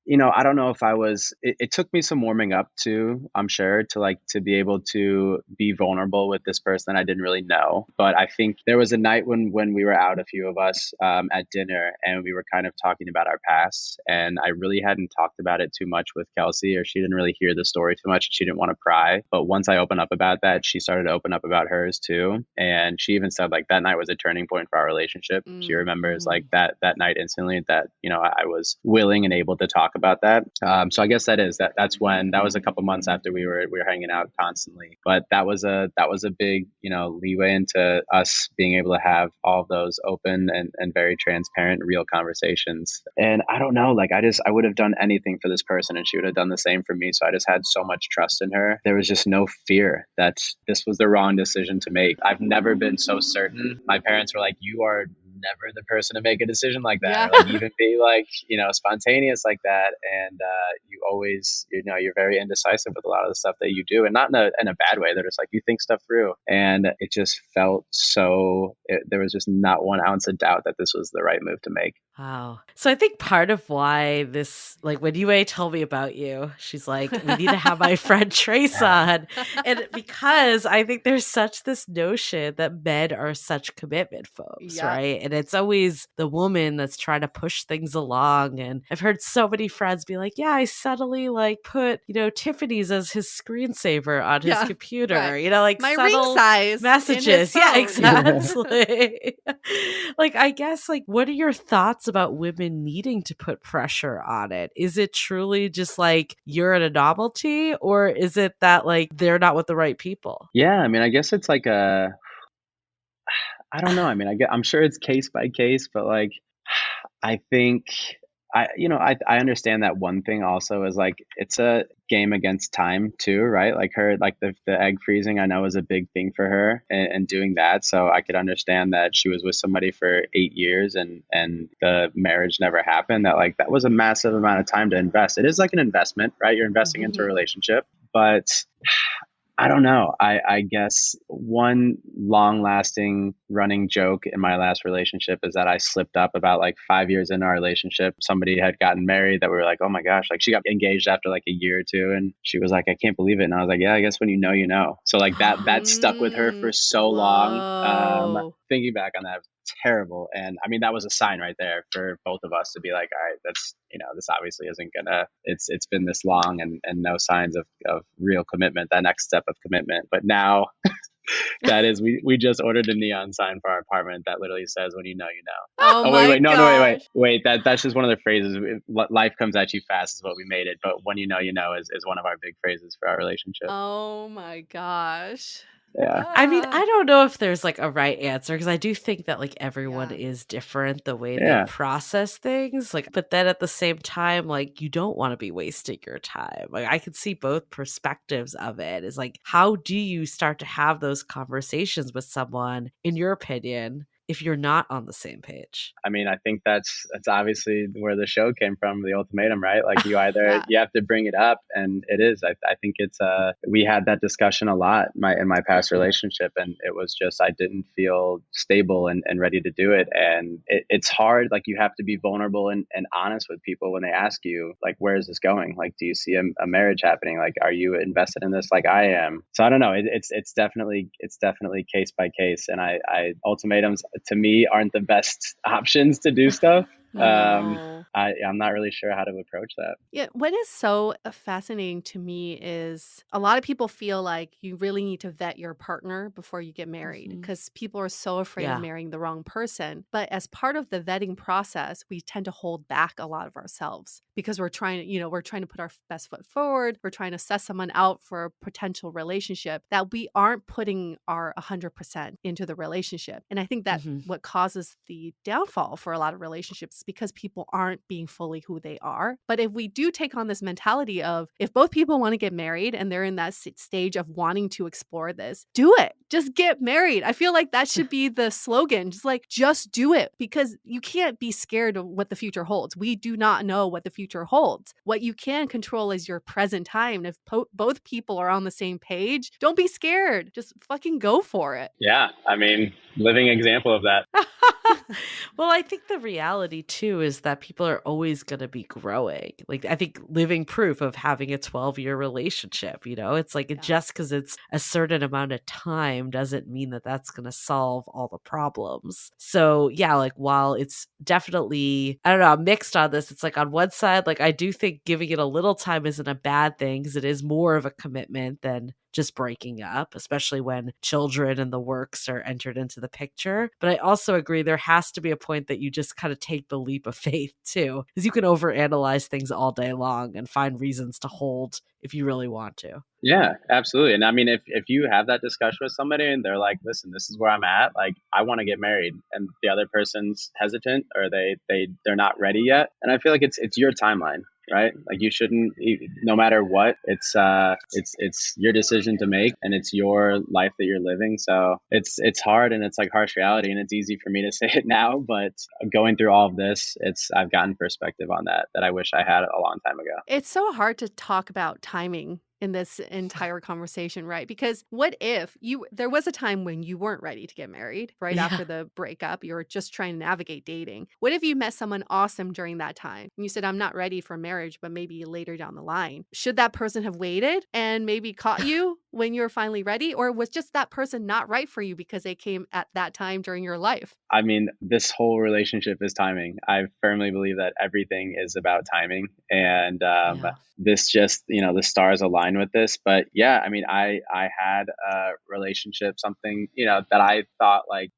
S4: don't know if I was, it took me some warming up to, I'm sure, to be able to be vulnerable with this person I didn't really know. But I think there was a night when we were out, a few of us, at dinner, and we were kind of talking about our past. And I really hadn't talked about it too much with Kelsey, or she didn't really hear the story too much. She didn't want to pry. But once I opened up about that, she started to open up about hers too. And she even said like that night was a turning point for our relationship. She remembers like
S1: Mm.
S4: that night instantly, that, I was willing and able to talk about that. So I guess that's when, that was a couple months after we were hanging out constantly. But that was a big, leeway into us being able to have all of those open and very transparent, real conversations. And I don't know, like I would have done anything for this person, and she would have done the same for me. So I just had so much trust in her. There was just no fear that this was the wrong decision to make. I've never been so certain. My parents were like, you are never the person to make a decision like that,
S3: Yeah.
S4: or like even be like, spontaneous like that. And you always, you're very indecisive with a lot of the stuff that you do, and not in a bad way. They're just like, you think stuff through. And it just felt there was just not 1 ounce of doubt that this was the right move to make.
S1: Wow. So I think part of why this, like when Yue told me about you, she's like, we need to have my friend Trace on. And because I think there's such this notion that men are such commitment folks,
S3: Yeah.
S1: right? And it's always the woman that's trying to push things along. And I've heard so many friends be like, yeah, I subtly like put, Tiffany's as his screensaver on his
S3: Yeah,
S1: computer,
S3: right.
S1: like
S3: My ring
S1: subtle
S3: size in his
S1: messages. Yeah,
S3: phone.
S1: exactly. Like, I guess, like, what are your thoughts about women needing to put pressure on it? Is it truly just like you're a novelty, or is it that like they're not with the right people?
S4: Yeah, I guess it's like I don't know. I'm sure it's case by case, but like, I think I understand that one thing also is like, it's a game against time too, right? Like the egg freezing, I know, is a big thing for her, and doing that. So I could understand that she was with somebody for 8 years, and the marriage never happened. That was a massive amount of time to invest. It is like an investment, right? You're investing into a
S3: Mhm.
S4: relationship, but I don't know. I guess one long lasting running joke in my last relationship is that I slipped up about like 5 years into our relationship. Somebody had gotten married that we were like, oh my gosh, like she got engaged after like a year or two. And she was like, I can't believe it. And I was like, yeah, I guess when you know, you know. So like that stuck with her for so long.
S3: Whoa.
S4: Thinking back on that, terrible. And I mean, that was a sign right there for both of us to be like, all right, that's, this obviously isn't gonna, it's been this long and no signs of real commitment, that next step of commitment. But now that is, we just ordered a neon sign for our apartment that literally says, when you know, you know.
S3: Oh
S4: Oh,
S3: my
S4: wait.
S3: gosh.
S4: That's just one of the phrases. Life comes at you fast is what we made it. But when you know is one of our big phrases for our relationship.
S3: Oh my gosh.
S4: Yeah.
S1: I mean,
S3: Ah.
S1: I don't know if there's like a right answer because I do think that like everyone
S3: Yeah.
S1: is different the way they
S4: Yeah.
S1: process things. Like, but then at the same time, like you don't want to be wasting your time. Like I can see both perspectives of it. Is like, how do you start to have those conversations with someone, in your opinion, if you're not on the same page?
S4: I mean, I think that's obviously where the show came from, the ultimatum, right? Like you either
S3: Yeah.
S4: you have to bring it up, and it is. I think it's we had that discussion a lot in my past relationship, and it was just I didn't feel stable and ready to do it, and it's hard. Like you have to be vulnerable and honest with people when they ask you, like, where is this going? Like, do you see a marriage happening? Like, are you invested in this like I am? So I don't know. It's definitely case by case, and I ultimatums to me aren't the best options to do stuff.
S3: No.
S4: I'm not really sure how to approach that.
S3: Yeah, what is so fascinating to me is a lot of people feel like you really need to vet your partner before you get married
S1: Mhm.
S3: because people are so afraid of
S1: Yeah.
S3: marrying the wrong person. But as part of the vetting process, we tend to hold back a lot of ourselves because we're trying to, we're trying to put our best foot forward. We're trying to assess someone out for a potential relationship that we aren't putting our 100% into the relationship. And I think that
S1: Mhm.
S3: what causes the downfall for a lot of relationships is because people aren't being fully who they are. But if we do take on this mentality of if both people want to get married and they're in that stage of wanting to explore this, do it. Just get married. I feel like that should be the slogan. Just do it because you can't be scared of what the future holds. We do not know what the future holds. What you can control is your present time. And if both people are on the same page, don't be scared. Just fucking go for it.
S4: Yeah, I mean, living example of that.
S1: Well, I think the reality too is that people are always going to be growing. Like, I think living proof of having a 12-year relationship, it's like just because it's a certain amount of time doesn't mean that that's going to solve all the problems. So, yeah, like, while it's definitely, I don't know, I'm mixed on this. It's like on one side, like, I do think giving it a little time isn't a bad thing because it is more of a commitment than just breaking up, especially when children and the works are entered into the picture. But I also agree there has to be a point that you just kind of take the leap of faith too, because you can overanalyze things all day long and find reasons to hold if you really want to.
S4: Yeah, absolutely. And I mean, if you have that discussion with somebody and they're like, listen, this is where I'm at, like I want to get married, and the other person's hesitant or they're not ready yet, and I feel like it's your timeline, right? Like you shouldn't, no matter what, it's your decision to make, and it's your life that you're living. So it's hard, and it's like harsh reality, and it's easy for me to say it now, but going through all of this, I've gotten perspective on that I wish I had a long time ago.
S3: It's so hard to talk about timing in this entire conversation, right? Because what if there was a time when you weren't ready to get married right
S1: Yeah.
S3: after the breakup, you were just trying to navigate dating. What if you met someone awesome during that time? And you said, I'm not ready for marriage, but maybe later down the line. Should that person have waited and maybe caught you when you were finally ready? Or was just that person not right for you because they came at that time during your life?
S4: I mean, this whole relationship is timing. I firmly believe that everything is about timing, and
S1: Yeah.
S4: this just, the stars align with this. But yeah, I mean, I had a relationship, something, that I thought like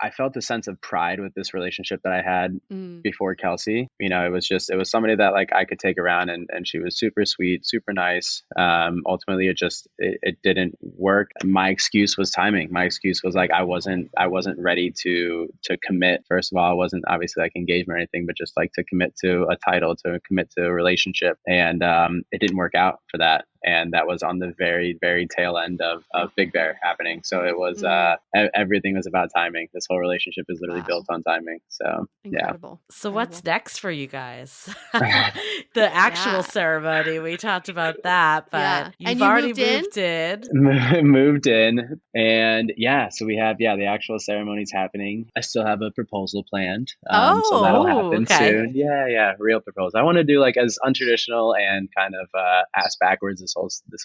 S4: I felt a sense of pride with this relationship that I had
S3: Mm.
S4: before Kelsey. It was somebody that like I could take around, and she was super sweet, super nice. Ultimately it didn't work. My excuse was timing. My excuse was like I wasn't ready to commit. First of all, I wasn't obviously like engaged or anything, but just like to commit to a title, to commit to a relationship. And it didn't work out for that. And that was on the very, very tail end of Big Bear happening. So it was, everything was about timing. This whole relationship is literally built on timing. So
S3: Incredible.
S1: So
S3: Incredible.
S1: what's next for you guys? The actual ceremony, we talked about that, but you've
S3: And you
S1: already
S3: moved
S1: in.
S4: Moved in, and so we have the actual ceremony's happening. I still have a proposal planned, so that'll happen soon. Real proposal. I want to do like as untraditional and kind of ass backwards this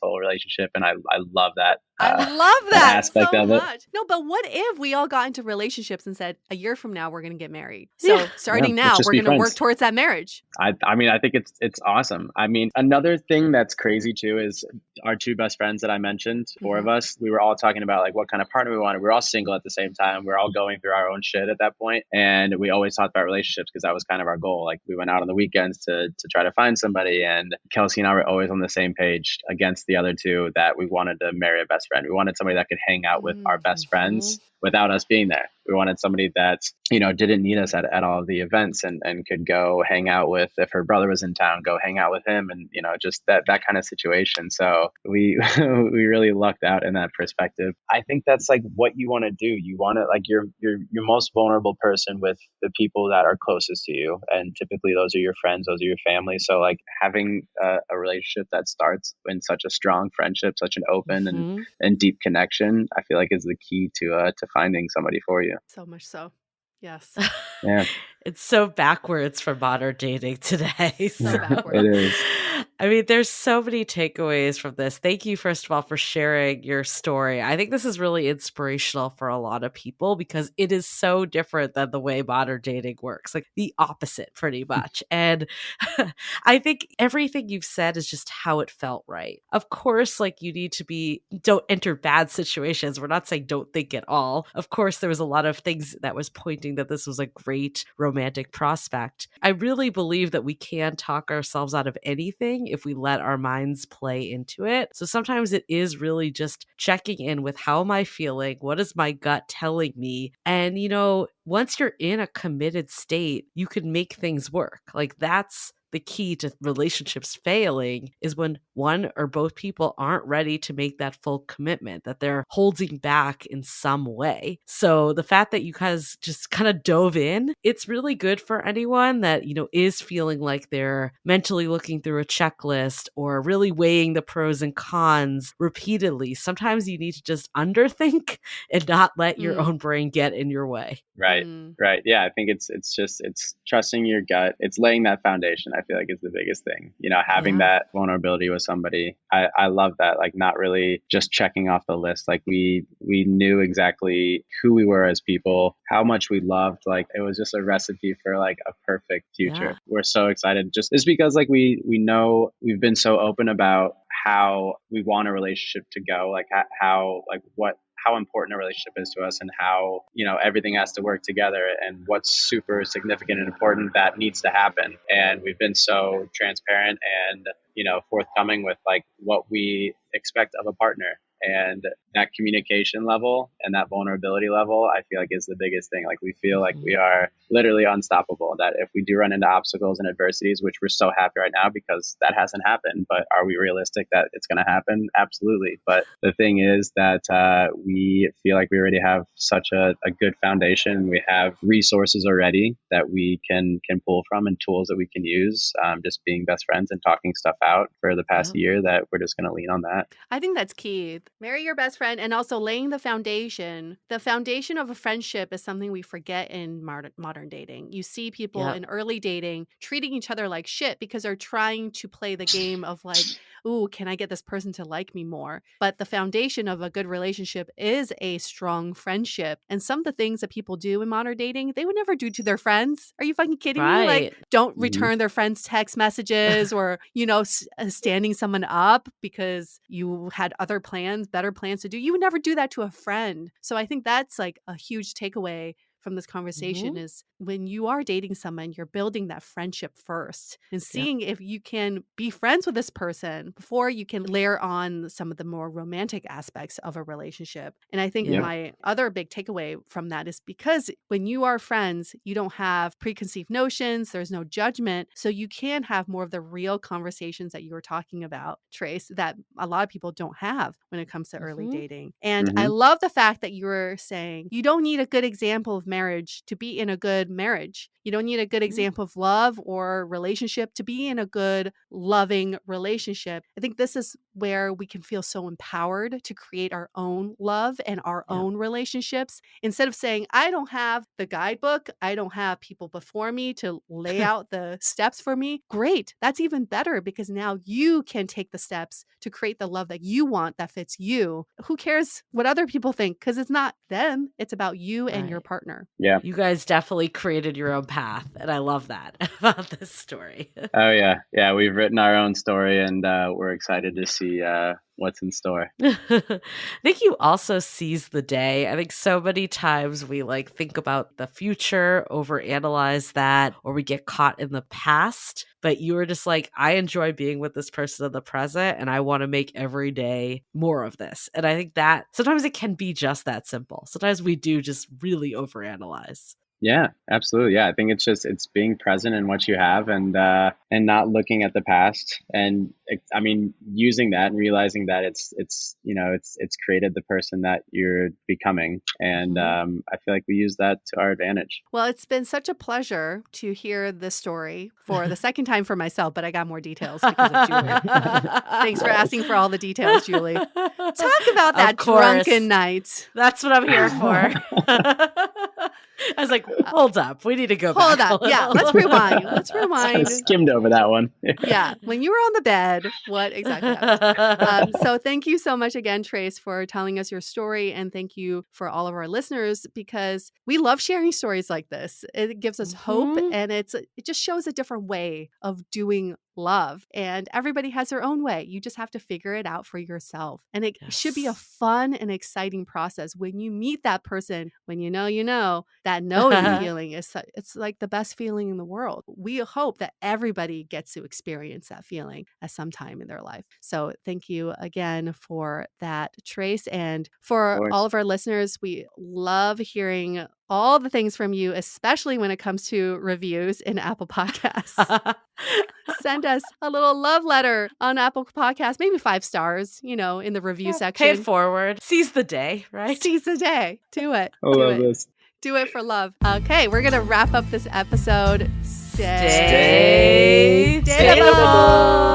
S4: whole relationship, and I love that.
S3: I love that
S4: aspect
S3: so
S4: of it.
S3: much. No, but what if we all got into relationships and said a year from now we're going to get married? So starting now, we're going to work towards that marriage.
S4: I mean, I think it's awesome. I mean, another thing that's crazy too is our two best friends that I mentioned, four of us, we were all talking about like what kind of partner we wanted. We were all single at the same time. We were all going through our own shit at that point. And we always talked about relationships because that was kind of our goal. Like we went out on the weekends to try to find somebody. And Kelsey and I were always on the same page against the other two that we wanted to marry a best friend. We wanted somebody that could hang out with our best friends without us being there. We wanted somebody that, didn't need us at all of the events and could go hang out with, if her brother was in town, go hang out with him and, just that kind of situation. So we, we really lucked out in that perspective. I think that's like what you want to do. You want to like your most vulnerable person with the people that are closest to you. And typically those are your friends, those are your family. So like having a relationship that starts in such a strong friendship, such an open and deep connection, I feel like is the key to finding somebody for you.
S3: So much so. Yes.
S4: Yeah.
S1: It's so backwards for modern dating today.
S3: So backwards.
S4: It is.
S1: I mean, there's so many takeaways from this. Thank you, first of all, for sharing your story. I think this is really inspirational for a lot of people because it is so different than the way modern dating works, like the opposite, pretty much. And I think everything you've said is just how it felt right. Of course, like you need to don't enter bad situations. We're not saying don't think at all. Of course, there was a lot of things that was pointing that this was a great romantic prospect. I really believe that we can talk ourselves out of anything if we let our minds play into it. So sometimes it is really just checking in with how am I feeling? What is my gut telling me? And, once you're in a committed state, you can make things work. Like that's the key to relationships failing is when one or both people aren't ready to make that full commitment, that they're holding back in some way. So the fact that you guys just kind of dove in, it's really good for anyone that, is feeling like they're mentally looking through a checklist or really weighing the pros and cons repeatedly. Sometimes you need to just underthink and not let your own brain get in your way.
S4: Right. Right. Yeah. I think it's trusting your gut. It's laying that foundation, I feel like is the biggest thing, having that vulnerability with somebody. I love that. Like not really just checking off the list. Like we knew exactly who we were as people, how much we loved. Like it was just a recipe for like a perfect future. Yeah. We're so excited just because like we know we've been so open about how we want a relationship to go, like how important a relationship is to us and how, everything has to work together and what's super significant and important that needs to happen. And we've been so transparent and, forthcoming with like what we expect of a partner. And that communication level and that vulnerability level, I feel like is the biggest thing. Like we feel like we are literally unstoppable, that if we do run into obstacles and adversities, which we're so happy right now because that hasn't happened, but are we realistic that it's going to happen? Absolutely. But the thing is that we feel like we already have such a good foundation. We have resources already that we can pull from and tools that we can use, just being best friends and talking stuff out for the past year, that we're just going to lean on that.
S3: I think that's key. Marry your best friend and also laying the foundation. The foundation of a friendship is something we forget in modern dating. You see people in early dating treating each other like shit because they're trying to play the game of like, ooh, can I get this person to like me more? But the foundation of a good relationship is a strong friendship. And some of the things that people do in modern dating, they would never do to their friends. Are you fucking kidding me? Like, don't return their friends' text messages or, standing someone up because you had other plans, better plans to do. You would never do that to a friend. So I think that's like a huge takeaway from this conversation is when you are dating someone, you're building that friendship first and seeing if you can be friends with this person before you can layer on some of the more romantic aspects of a relationship. And I think my other big takeaway from that is because when you are friends, you don't have preconceived notions, there's no judgment. So you can have more of the real conversations that you were talking about, Trace, that a lot of people don't have when it comes to early dating. And I love the fact that you were saying you don't need a good example of marriage to be in a good marriage. You don't need a good example of love or relationship to be in a good, loving relationship. I think this is where we can feel so empowered to create our own love and our own relationships. Instead of saying, I don't have the guidebook, I don't have people before me to lay out the steps for me. Great. That's even better because now you can take the steps to create the love that you want that fits you. Who cares what other people think? Because it's not them. It's about you and your partner.
S4: Yeah.
S1: You guys definitely created your own path. And I love that about this story.
S4: Oh, yeah. Yeah. We've written our own story and we're excited to see what's in store.
S1: I think you also seize the day. I think so many times we think about the future, overanalyze that, or we get caught in the past. But you were just like, I enjoy being with this person in the present and I want to make every day more of this. And I think that sometimes it can be just that simple. Sometimes we do just really overanalyze.
S4: Yeah, absolutely. Yeah, I think it's being present in what you have and not looking at the past. And I mean, using that and realizing that it's created the person that you're becoming. And I feel like we use that to our advantage.
S3: Well, it's been such a pleasure to hear this story for the second time for myself, but I got more details because of Julie. Thanks for asking for all the details, Julie. Talk about that drunken night.
S1: That's what I'm here for. I was like, hold up. We need to go back.
S3: Hold up. Yeah, let's rewind.
S4: I skimmed over that one.
S3: Yeah, when you were on the bed, what exactly happened? So thank you so much again, Trace, for telling us your story. And thank you for all of our listeners because we love sharing stories like this. It gives us hope and it just shows a different way of doing love. And everybody has their own way. You just have to figure it out for yourself. And it should be a fun and exciting process when you meet that person, when you know, that knowing feeling it's like the best feeling in the world. We hope that everybody gets to experience that feeling at some time in their life. So thank you again for that, Trace. And for all of our listeners, we love hearing all the things from you, especially when it comes to reviews in Apple Podcasts. Send us a little love letter on Apple Podcasts, maybe 5 stars, in the review section.
S1: Pay it forward. Seize the day, right?
S3: Seize the day. Do it.
S4: I love this.
S3: Do it for love. Okay, we're going to wrap up this episode.
S1: Stay dateable.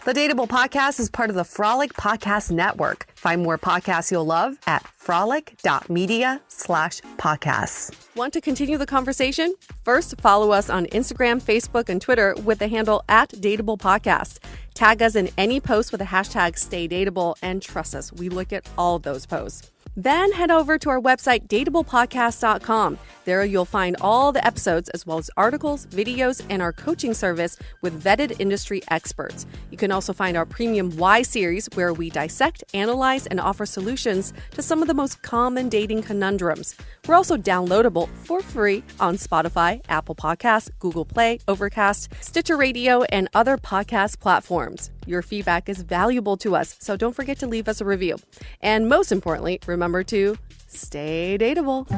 S2: The Dateable Podcast is part of the Frolic Podcast Network. Find more podcasts you'll love at frolic.media/podcasts. Want to continue the conversation? First, follow us on Instagram, Facebook, and Twitter with the handle @DateablePodcast. Tag us in any post with the hashtag StayDateable, and trust us, we look at all of those posts. Then head over to our website, dateablepodcast.com. There you'll find all the episodes as well as articles, videos, and our coaching service with vetted industry experts. You can also find our premium Why series where we dissect, analyze, and offer solutions to some of the most common dating conundrums. We're also downloadable for free on Spotify, Apple Podcasts, Google Play, Overcast, Stitcher Radio, and other podcast platforms. Your feedback is valuable to us, so don't forget to leave us a review. And most importantly, remember to stay dateable.